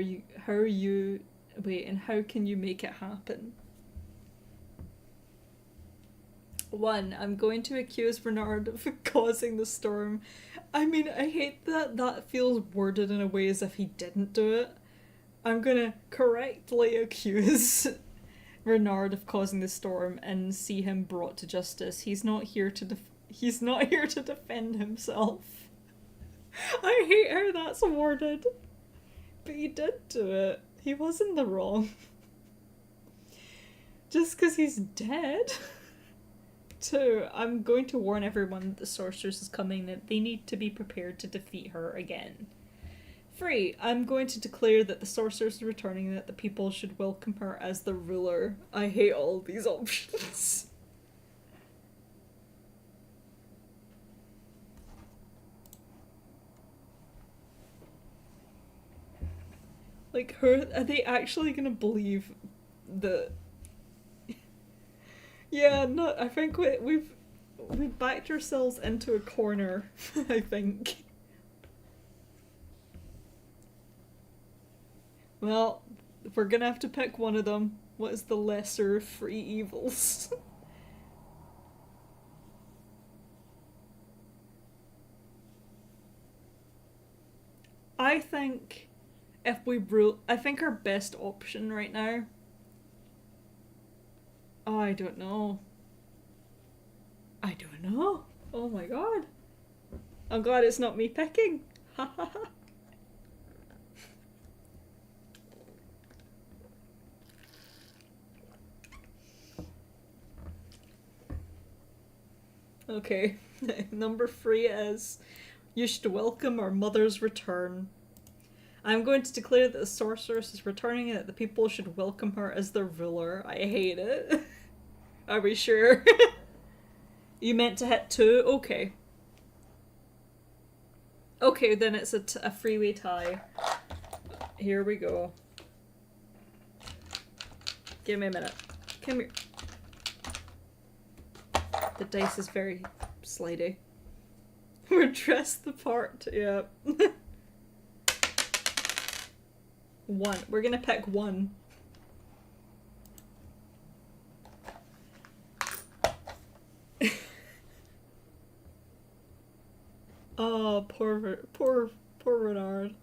can you make it happen? 1. I'm going to accuse Bernard of causing the storm. I mean, I hate that feels worded in a way as if he didn't do it. I'm gonna correctly accuse Bernard of causing the storm and see him brought to justice. He's not here to defend himself. I hate how that's worded. But he did do it. He was in the wrong. Just because he's dead. 2. I'm going to warn everyone that the sorceress is coming, that they need to be prepared to defeat her again. 3. I'm going to declare that the sorceress is returning and that the people should welcome her as the ruler. I hate all these options. Like, are they actually gonna believe that... Yeah, no, I think we've backed ourselves into a corner, I think. Well, we're gonna have to pick one of them. What is the lesser of three evils? I think I think our best option right now... Oh, I don't know. Oh my god. I'm glad it's not me picking. Ha ha ha. Okay, number 3 is you should welcome our mother's return. I'm going to declare that the sorceress is returning and that the people should welcome her as their ruler. I hate it. Are we sure? You meant to hit 2? Okay. Okay, then it's a freeway tie. Here we go. Give me a minute. Come here. The dice is very slidey. We're dressed the part. Yep. 1. We're gonna pick 1. Oh, poor Renard.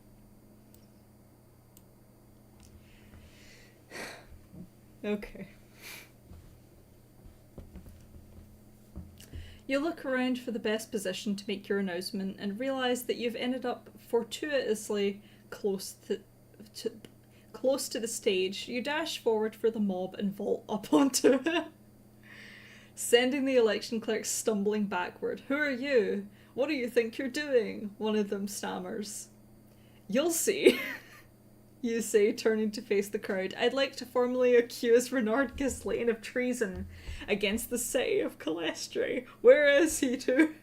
Okay. You look around for the best position to make your announcement and realise that you've ended up fortuitously close to the stage. You dash forward for the mob and vault up onto it, sending the election clerks stumbling backward. Who are you? What do you think you're doing? One of them stammers. You'll see. You say, turning to face the crowd. I'd like to formally accuse Renard Ghislaine of treason against the city of Calestri. Where is he to?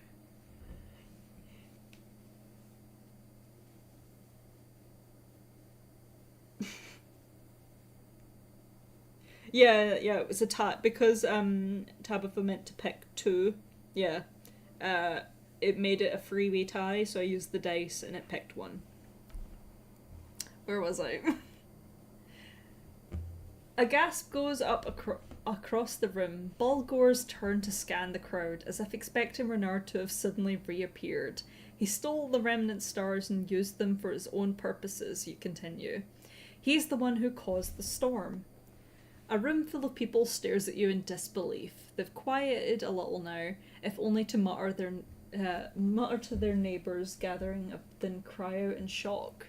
Yeah, it was a tab because Tabitha meant to pick 2. Yeah. It made it a freeway tie, so I used the dice and it picked 1. Where was I? A gasp goes up across the room. Balgors turned to scan the crowd, as if expecting Renard to have suddenly reappeared. He stole the remnant stars and used them for his own purposes, you continue. He's the one who caused the storm. A room full of people stares at you in disbelief. They've quieted a little now, if only to mutter to their neighbours gathering up, then cry out in shock.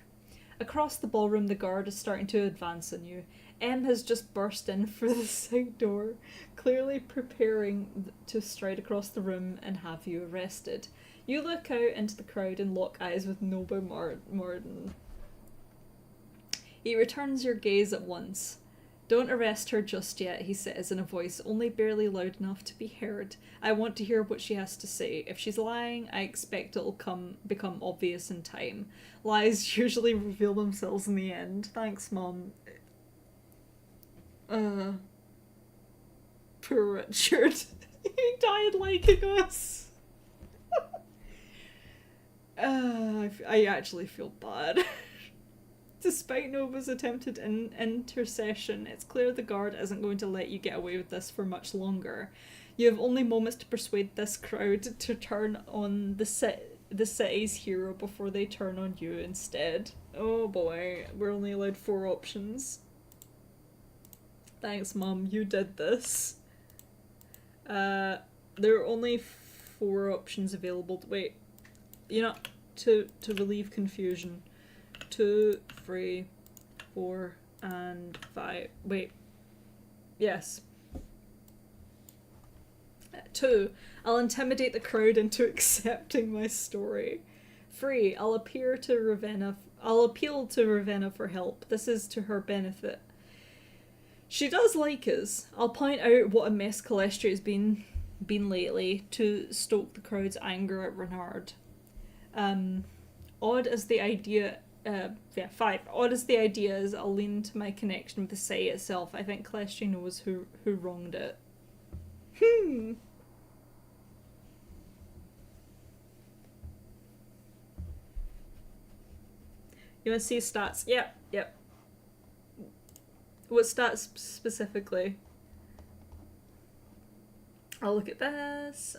Across the ballroom, the guard is starting to advance on you. M has just burst in through the side door, clearly preparing to stride across the room and have you arrested. You look out into the crowd and lock eyes with Noble Morden. He returns your gaze at once. Don't arrest her just yet, he says in a voice only barely loud enough to be heard. I want to hear what she has to say. If she's lying, I expect it'll become obvious in time. Lies usually reveal themselves in the end. Thanks, Mum. Poor Richard. He died liking us. I actually feel bad. Despite Nova's attempted intercession, it's clear the guard isn't going to let you get away with this for much longer. You have only moments to persuade this crowd to turn on the city's hero before they turn on you instead. Oh boy, we're only allowed 4 options. Thanks, Mum, you did this. There are only 4 options available. Wait, to relieve confusion. 2, 3, 4, and 5. Wait. Yes. 2. I'll intimidate the crowd into accepting my story. 3. I'll appeal to Ravenna for help. This is to her benefit. She does like us. I'll point out what a mess Calestri has been lately to stoke the crowd's anger at Renard. Odd as the idea 5. Odd as the idea is, I'll lean to my connection with the site itself. I think Calestri knows who wronged it. You want to see stats? Yep. What stats specifically? I'll look at this.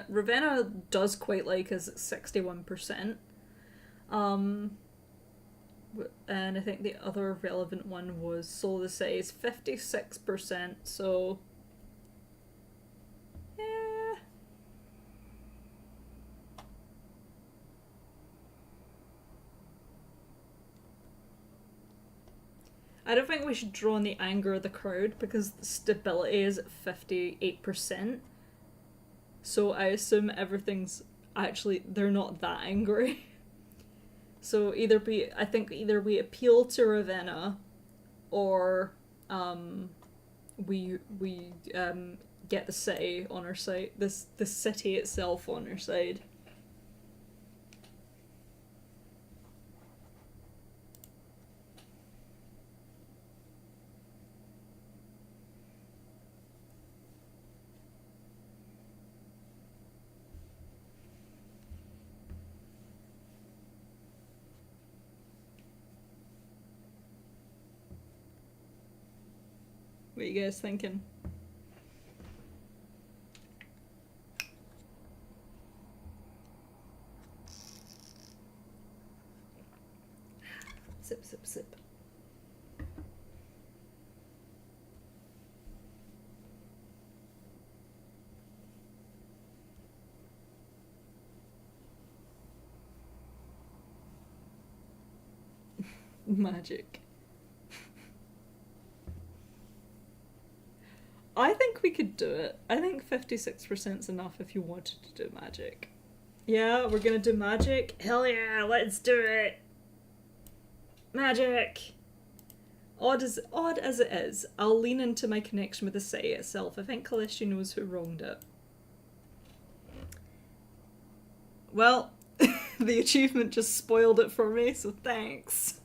Ravenna does quite like us at 61%. And I think the other relevant one was Soul of the City is 56%, so yeah. I don't think we should draw on the anger of the crowd because the stability is at 58%. So I assume everything's actually, they're not that angry. So I think either we appeal to Ravenna or we get the city on our side, the city itself on our side. What are you guys thinking? Sip, sip, sip. Magic. I think we could do it. I think 56% is enough if you wanted to do magic. Yeah, we're gonna do magic. Hell yeah, let's do it. Magic. Odd as it is, I'll lean into my connection with the city itself. I think Calistri knows who wronged it. Well, the achievement just spoiled it for me, so thanks.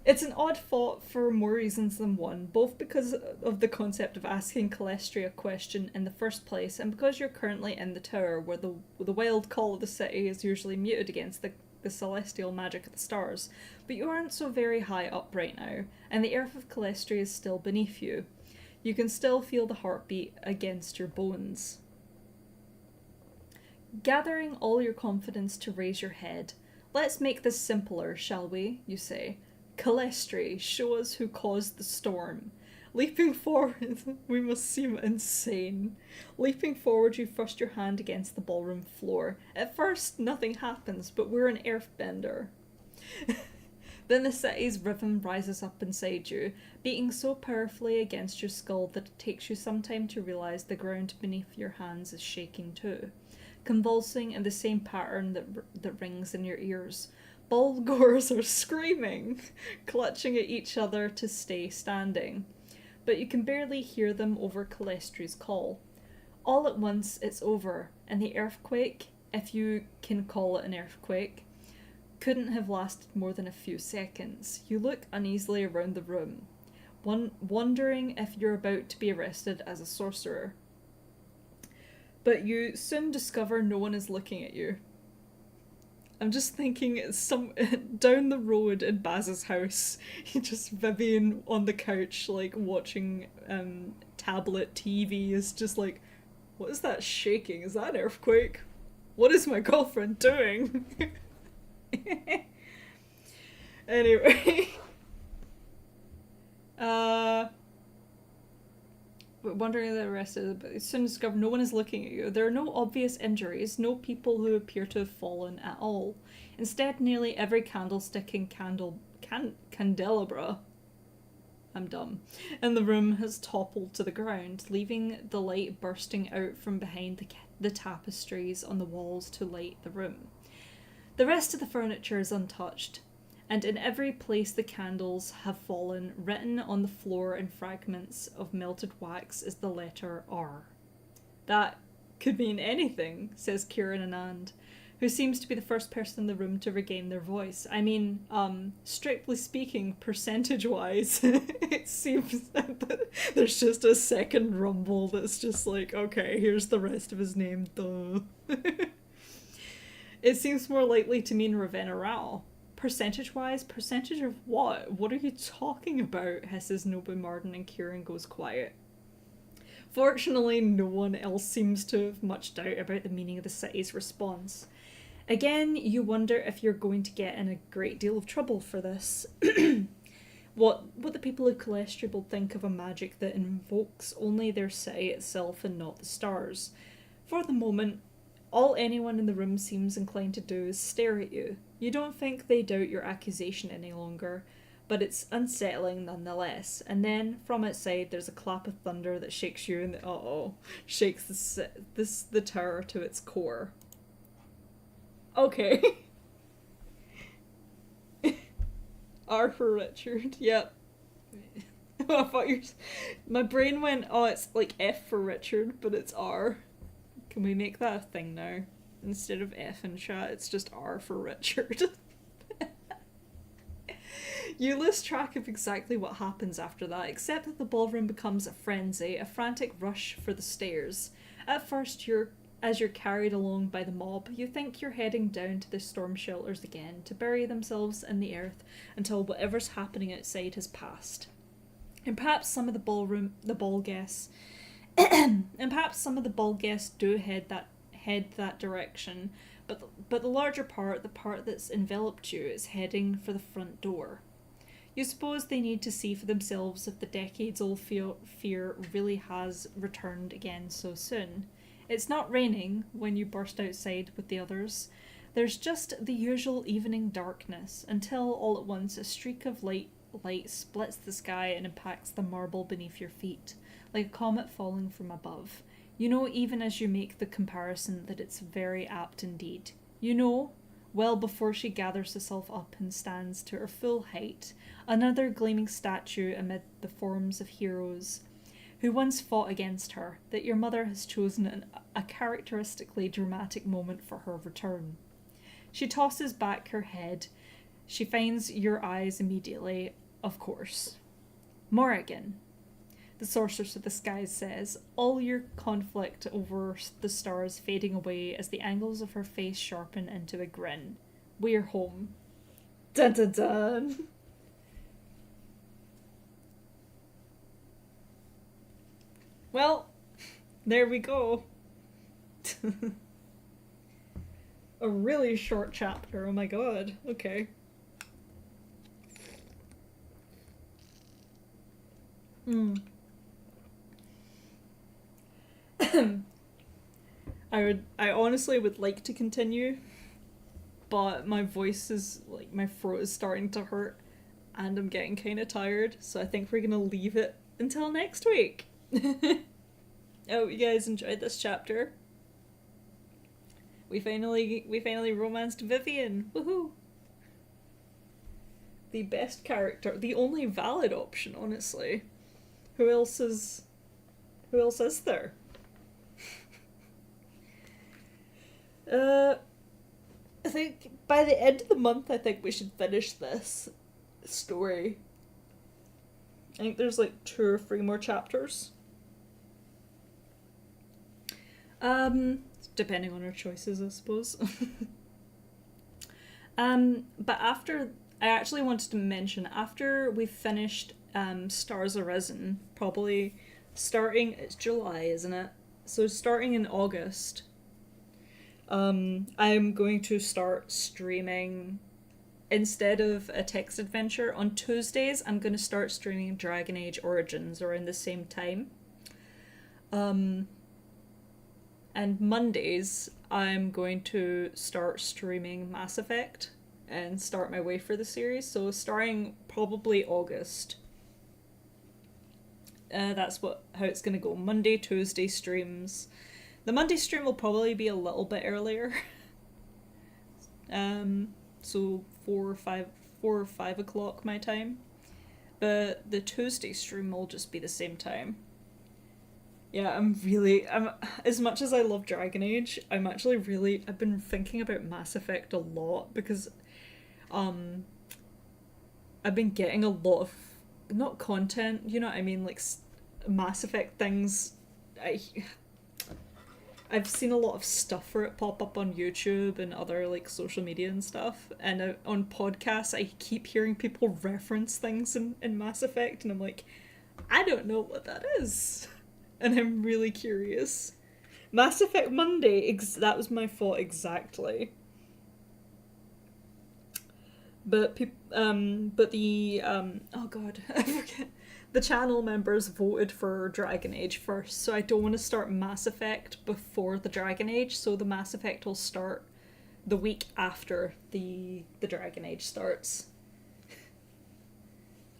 It's an odd thought for more reasons than one, both because of the concept of asking Calistri a question in the first place, and because you're currently in the tower where the wild call of the city is usually muted against the celestial magic of the stars. But you aren't so very high up right now, and the earth of Calistri is still beneath you. You can still feel the heartbeat against your bones. Gathering all your confidence to raise your head, let's make this simpler, shall we, you say. Calistri, show us who caused the storm. Leaping forward, we must seem insane. Leaping forward, you thrust your hand against the ballroom floor. At first, nothing happens, but we're an earthbender. Then the city's rhythm rises up inside you, beating so powerfully against your skull that it takes you some time to realise the ground beneath your hands is shaking too, convulsing in the same pattern that rings in your ears. Bulgors are screaming, clutching at each other to stay standing. But you can barely hear them over Calestri's call. All at once, it's over, and the earthquake, if you can call it an earthquake, couldn't have lasted more than a few seconds. You look uneasily around the room, wondering if you're about to be arrested as a sorcerer. But you soon discover no one is looking at you. I'm just thinking down the road in Baz's house, just Vivian on the couch, like, watching tablet TV is just like, what is that shaking? Is that an earthquake? What is my girlfriend doing? Anyway. Wondering the rest of it, but soon discover no one is looking at you. There are no obvious injuries, no people who appear to have fallen at all. Instead, nearly every candlestick and candelabra, I'm dumb, in the room has toppled to the ground, leaving the light bursting out from behind the tapestries on the walls to light the room. The rest of the furniture is untouched, and in every place the candles have fallen, written on the floor in fragments of melted wax is the letter R. That could mean anything, says Kieran Anand, who seems to be the first person in the room to regain their voice. I mean, strictly speaking, percentage-wise, it seems that there's just a second rumble that's just like, okay, here's the rest of his name, duh. It seems more likely to mean Ravenna Rao. Percentage-wise? Percentage of what? What are you talking about? Hisses Nobu Marden, and Kieran goes quiet. Fortunately, no one else seems to have much doubt about the meaning of the city's response. Again, you wonder if you're going to get in a great deal of trouble for this. What the people of Calistri will think of a magic that invokes only their city itself and not the stars. For the moment, all anyone in the room seems inclined to do is stare at you. You don't think they doubt your accusation any longer, but it's unsettling nonetheless. And then from outside, there's a clap of thunder that shakes you, and shakes the tower to its core. Okay. R for Richard. Yep. I thought my brain went, oh, it's like F for Richard, but it's R. Can we make that a thing now? Instead of F in chat, it's just R for Richard. You lose track of exactly what happens after that, except that the ballroom becomes a frenzy, a frantic rush for the stairs. At first, as you're carried along by the mob, you think you're heading down to the storm shelters again, to bury themselves in the earth until whatever's happening outside has passed. And perhaps some of the ball guests do head that direction, but the larger part, the part that's enveloped you, is heading for the front door. You suppose they need to see for themselves if the decades-old fear really has returned again so soon. It's not raining when you burst outside with the others. There's just the usual evening darkness, until all at once a streak of light splits the sky and impacts the marble beneath your feet, like a comet falling from above. You know, even as you make the comparison, that it's very apt indeed. You know, well before she gathers herself up and stands to her full height, another gleaming statue amid the forms of heroes who once fought against her, that your mother has chosen a characteristically dramatic moment for her return. She tosses back her head. She finds your eyes immediately, of course. Morrigan, the sorceress of the skies says, all your conflict over the stars fading away as the angles of her face sharpen into a grin. We're home. Dun dun dun! Well, there we go. A really short chapter, oh my god. Okay. I honestly would like to continue, but my voice is, like, my throat is starting to hurt, and I'm getting kind of tired, so I think we're gonna leave it until next week. I hope you guys enjoyed this chapter. We finally romanced Vivian. Woohoo! The best character, the only valid option, honestly. Who else is there? I think by the end of the month, I think we should finish this story. I think there's like 2 or 3 more chapters. Depending on our choices, I suppose. But after, I actually wanted to mention, after we've finished Stars Arisen, probably starting, it's July, isn't it? So starting in August, I'm going to start streaming, instead of a text adventure, on Tuesdays, I'm going to start streaming Dragon Age Origins around the same time. And Mondays, I'm going to start streaming Mass Effect and start my way for the series. So starting probably August. That's how it's going to go. Monday, Tuesday streams. The Monday stream will probably be a little bit earlier. So 4 or 5 o'clock my time. But the Tuesday stream will just be the same time. Yeah, I'm as much as I love Dragon Age, I've been thinking about Mass Effect a lot, because I've been getting a lot of, not content, you know what I mean, like Mass Effect things. I've seen a lot of stuff for it pop up on YouTube and other like social media and stuff, and on podcasts I keep hearing people reference things in Mass Effect, and I'm like, I don't know what that is. And I'm really curious. Mass Effect Monday, that was my thought exactly. But oh god, I forget. The channel members voted for Dragon Age first, so I don't want to start Mass Effect before the Dragon Age, so the Mass Effect will start the week after the Dragon Age starts.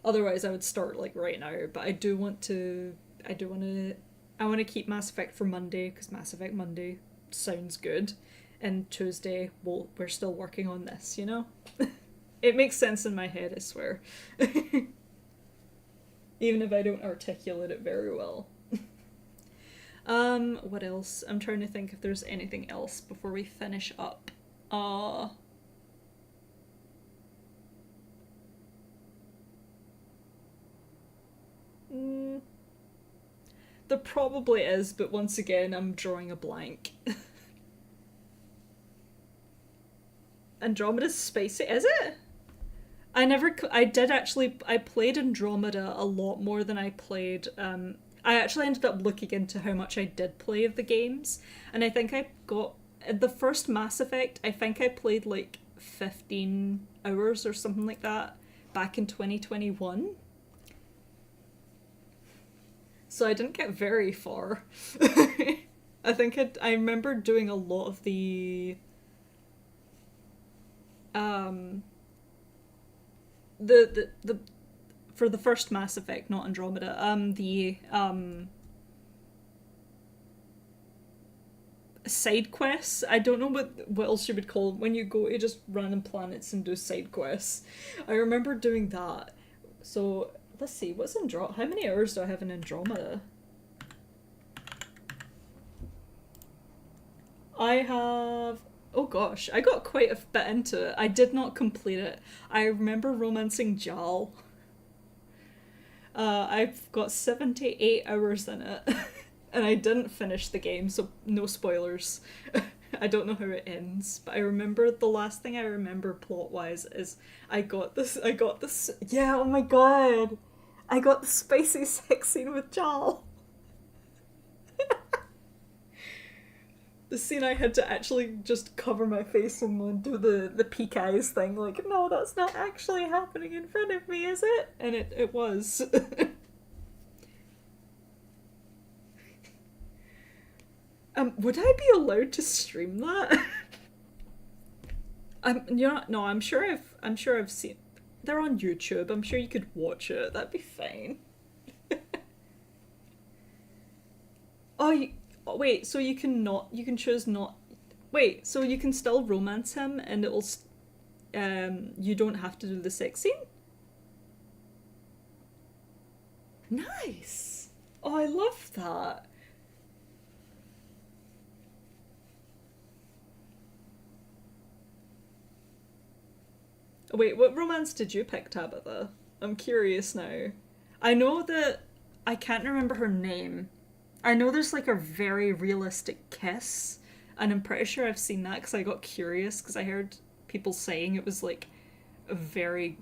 Otherwise, I would start like right now. But I do want to. I want to keep Mass Effect for Monday because Mass Effect Monday sounds good, and Tuesday we're still working on this. You know, it makes sense in my head. I swear, even if I don't articulate it very well. What else? I'm trying to think if there's anything else before we finish up. Mm, there probably is, but once again, I'm drawing a blank. Andromeda's spicy, is it? I did actually, I played Andromeda a lot more than I played, I actually ended up looking into how much I did play of the games, and I think I got, the first Mass Effect, I think I played like 15 hours or something like that back in 2021. So I didn't get very far. I think I remember doing a lot of um the for the first Mass Effect, not Andromeda, the side quests. I don't know what else you would call them when you go to just random planets and do side quests. I remember doing that. So let's see, what's Andromeda? How many hours do I have in Andromeda? I have. Oh gosh, I got quite a bit into it. I did not complete it. I remember romancing Jal. I've got 78 hours in it, and I didn't finish the game, so no spoilers. I don't know how it ends, but I remember the last thing I remember plot wise is I got this. Yeah, oh my god! I got the spicy sex scene with Jal. The scene I had to actually just cover my face and do the peak eyes thing, like, no, that's not actually happening in front of me, is it? And it was. Would I be allowed to stream that? No, I'm sure I've seen. They're on YouTube. I'm sure you could watch it. That'd be fine. Oh, oh, wait. So you can choose not. Wait. So you can still romance him, and you don't have to do the sex scene. Nice. Oh, I love that. Wait, what romance did you pick, Tabitha? I'm curious now. I know that I can't remember her name. I know there's like a very realistic kiss, and I'm pretty sure I've seen that because I got curious because I heard people saying it was like a very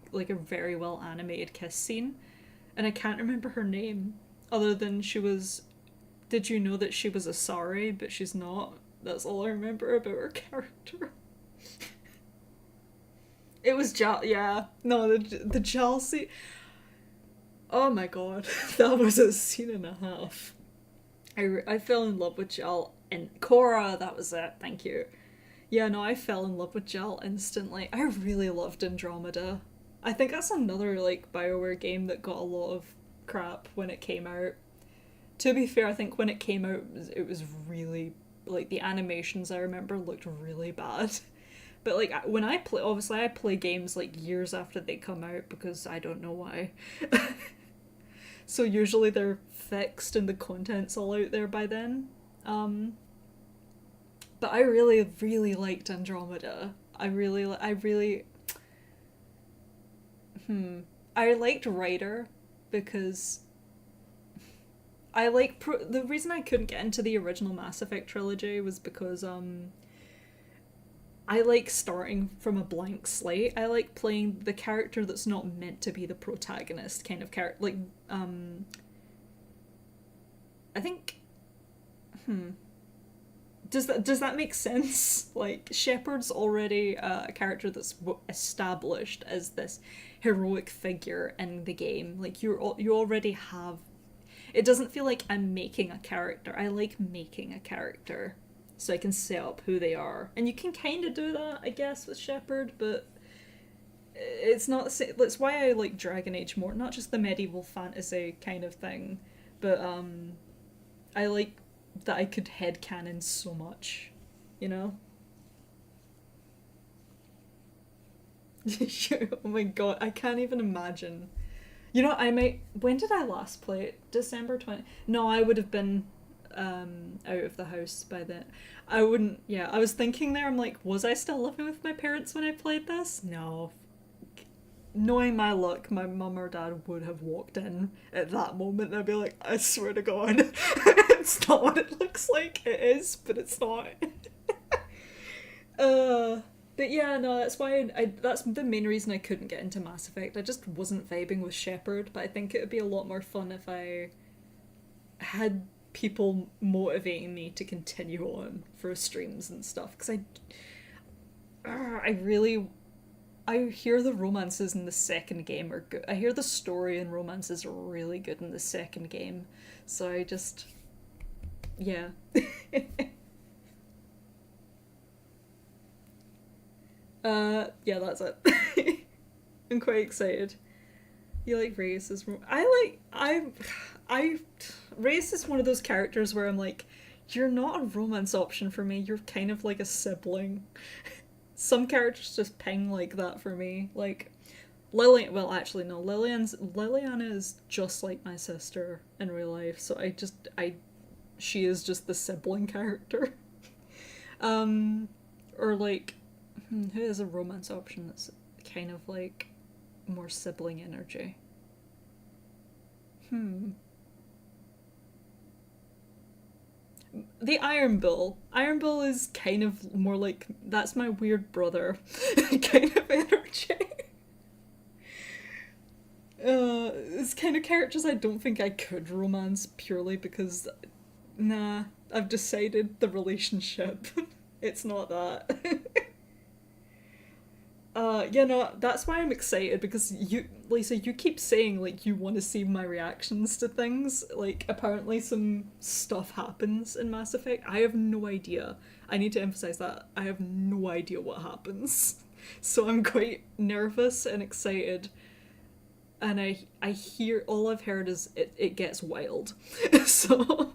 well animated kiss scene, and I can't remember her name other than she was. Did you know that she was a sorry, but she's not? That's all I remember about her character. It was yeah. No, the Chelsea. Oh my god, that was a scene and a half. I fell in love with Jal and Cora. That was it. Thank you. Yeah, no, I fell in love with Jal instantly. I really loved Andromeda. I think that's another like BioWare game that got a lot of crap when it came out. To be fair, I think when it came out, it was really like the animations I remember looked really bad. But like when I play, obviously I play games like years after they come out because I don't know why. So usually they're fixed and the content's all out there by then. But I really, really liked Andromeda. I liked Ryder because the reason I couldn't get into the original Mass Effect trilogy was because I like starting from a blank slate. I like playing the character that's not meant to be the protagonist kind of character. Like, I think, does that make sense? Like, Shepard's already a character that's established as this heroic figure in the game. Like, you already have. It doesn't feel like I'm making a character. I like making a character, so I can set up who they are. And you can kind of do that, I guess, with Shepard, but it's not the same. That's why I like Dragon Age more, not just the medieval fantasy kind of thing, but I like that I could headcanon so much, you know? Oh my god, I can't even imagine. You know, I might. When did I last play it? December 20. No, I would have been out of the house by then. I wouldn't. Yeah, I was thinking there, I'm like, was I still living with my parents when I played this? No. Knowing my luck, my mum or dad would have walked in at that moment and I'd be like, I swear to God, it's not what it looks like. It is, but it's not. Uh, but yeah, no, that's why that's the main reason I couldn't get into Mass Effect. I just wasn't vibing with Shepard, but I think it would be a lot more fun if I had people motivating me to continue on for streams and stuff. Because I really, I hear the romances in the second game are good. I hear the story and romances are really good in the second game. So I just, yeah. Yeah, that's it. I'm quite excited. You like Reyes as I Reyes is one of those characters where I'm like, you're not a romance option for me. You're kind of like a sibling. Some characters just ping like that for me. Like Lillian. Well, actually, no. Liliana is just like my sister in real life. So she is just the sibling character. Or like, who is a romance option that's kind of like more sibling energy? Hmm. The Iron Bull. Iron Bull is kind of more like that's my weird brother kind of energy. It's kind of characters I don't think I could romance purely because, nah, I've decided the relationship. It's not that. Yeah, no, that's why I'm excited because you, Lisa, you keep saying like you want to see my reactions to things. Like, apparently some stuff happens in Mass Effect. I have no idea. I need to emphasize that. I have no idea what happens. So I'm quite nervous and excited. And I hear, all I've heard is it gets wild. So.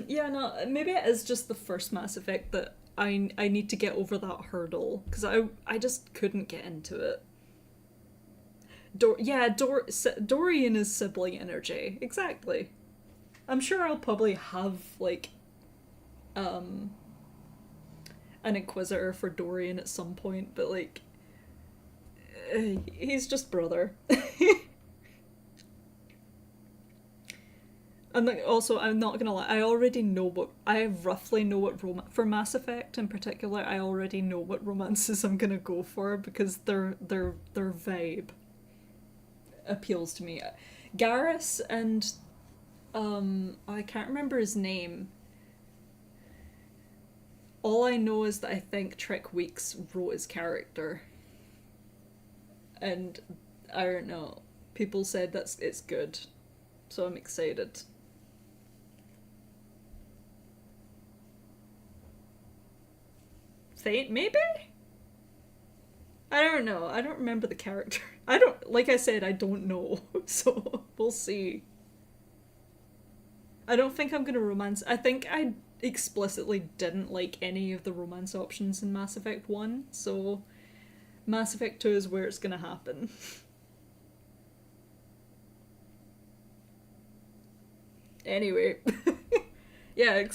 Yeah, no, maybe it is just the first Mass Effect that I need to get over that hurdle because I just couldn't get into it. Dorian is sibling energy, exactly. I'm sure I'll probably have like um an Inquisitor for Dorian at some point, but like he's just brother. And like, also, I'm not gonna lie. I roughly know what for Mass Effect in particular. I already know what romances I'm gonna go for because their vibe appeals to me. Garrus and I can't remember his name. All I know is that I think Trick Weeks wrote his character, and I don't know. People said it's good, so I'm excited. Fate, maybe? I don't know. I don't remember the character. I don't, like I said, I don't know. So we'll see. I don't think I'm gonna romance. I think I explicitly didn't like any of the romance options in Mass Effect 1, so Mass Effect 2 is where it's gonna happen. Anyway. Yeah,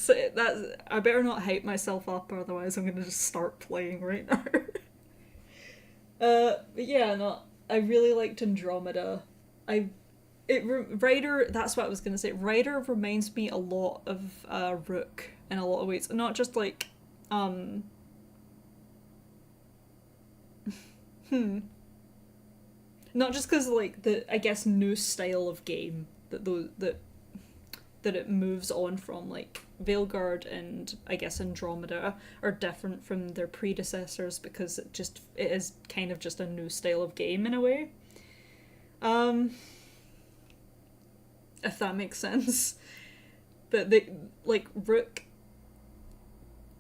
I better not hype myself up, otherwise I'm gonna just start playing right now. But yeah, no, I really liked Andromeda. I, Ryder. That's what I was gonna say. Ryder reminds me a lot of Rook in a lot of ways, not just like, um, hmm, not just because like the I guess new style of game that it moves on from, like Veilguard and I guess Andromeda are different from their predecessors because it is kind of just a new style of game in a way. Um if that makes sense. But they like Rook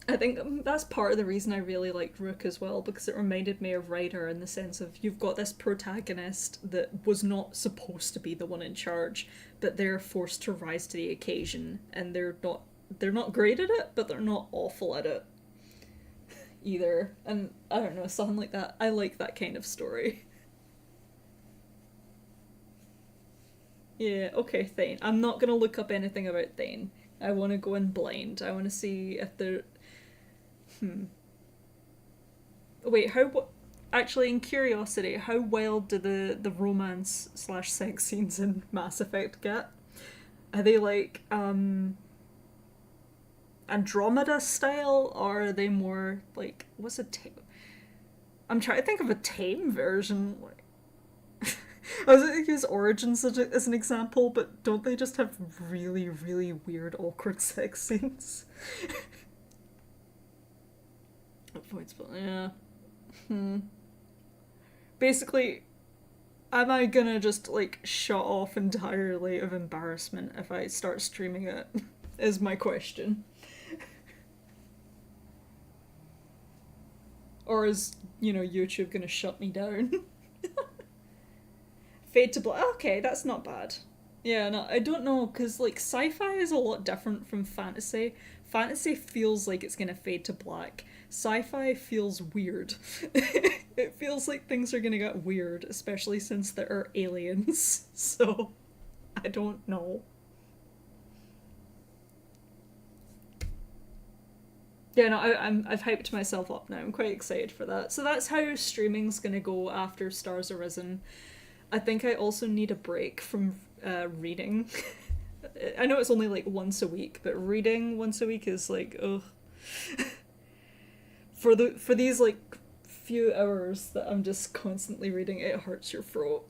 I think that's part of the reason I really liked Rook as well, because it reminded me of Ryder in the sense of you've got this protagonist that was not supposed to be the one in charge, but they're forced to rise to the occasion, and they're not great at it, but they're not awful at it either. And I don't know, something like that. I like that kind of story. Yeah, okay, Thane. I'm not gonna look up anything about Thane. I want to go in blind. I want to see if there. Hmm. Wait, how? Actually, in curiosity, how wild do the romance slash sex scenes in Mass Effect get? Are they like Andromeda style, or are they more like what's a tame? I'm trying to think of a tame version. I was going to use Origins as an example, but don't they just have really, really weird, awkward sex scenes? Avoid spoil. Yeah. Hmm. Basically, am I gonna just like shut off entirely of embarrassment if I start streaming it? Is my question. Or is, YouTube gonna shut me down? Fade to Black. Okay, that's not bad. Yeah, no, I don't know, because like sci-fi is a lot different from fantasy. Fantasy feels like it's gonna fade to black. Sci-fi feels weird. It feels like things are gonna get weird, especially since there are aliens. So, I don't know. Yeah, no, I've hyped myself up now. I'm quite excited for that. So that's how streaming's gonna go after Stars Arisen. I think I also need a break from reading. I know it's only like once a week, but reading once a week is like ugh. For these like few hours that I'm just constantly reading, it hurts your throat.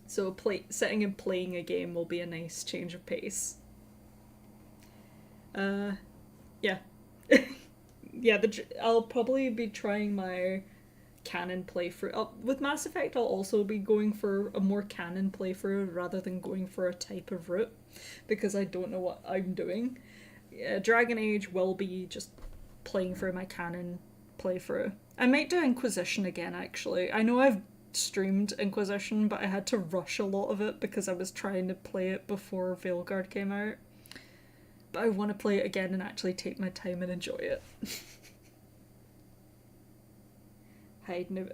So sitting and playing a game will be a nice change of pace. Yeah. Yeah, I'll probably be trying my canon playthrough. With Mass Effect, I'll also be going for a more canon playthrough rather than going for a type of route, because I don't know what I'm doing. Yeah, Dragon Age will be just playing through my canon playthrough. I might do Inquisition again, actually. I know I've streamed Inquisition, but I had to rush a lot of it because I was trying to play it before Veilguard came out. But I want to play it again and actually take my time and enjoy it.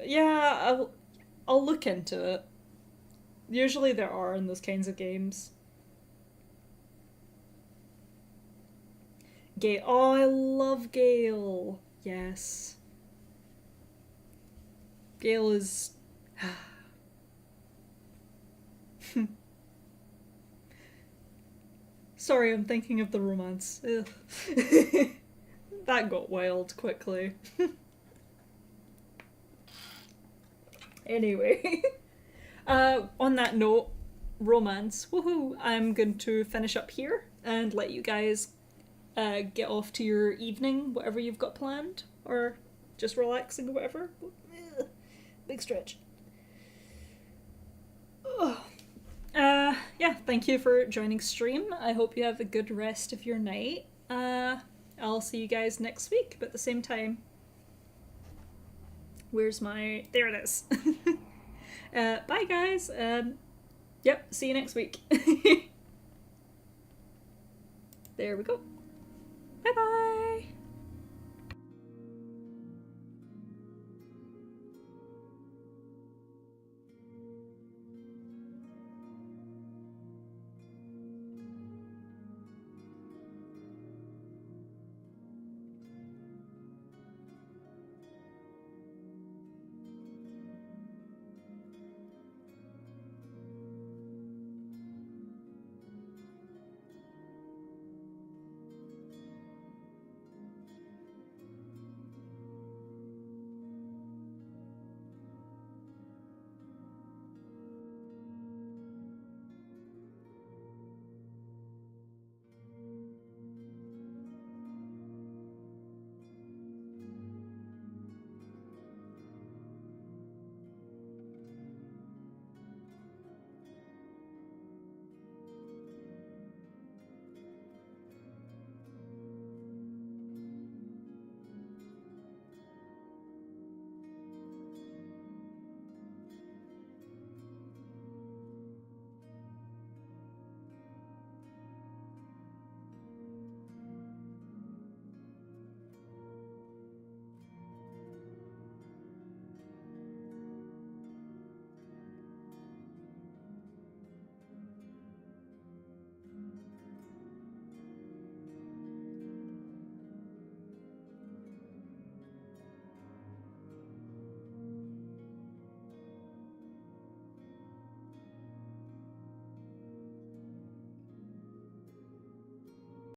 Yeah, I'll look into it. Usually there are in those kinds of games. Gale. Oh, I love Gale. Yes. Gale is. Sorry, I'm thinking of the romance. That got wild quickly. Anyway, on that note, romance, woohoo! I'm going to finish up here and let you guys get off to your evening, whatever you've got planned, or just relaxing or whatever. Big stretch. Yeah, thank you for joining stream. I hope you have a good rest of your night. I'll see you guys next week, but at the same time. Where's my... There it is. Bye, guys. Yep, see you next week. There we go. Bye-bye.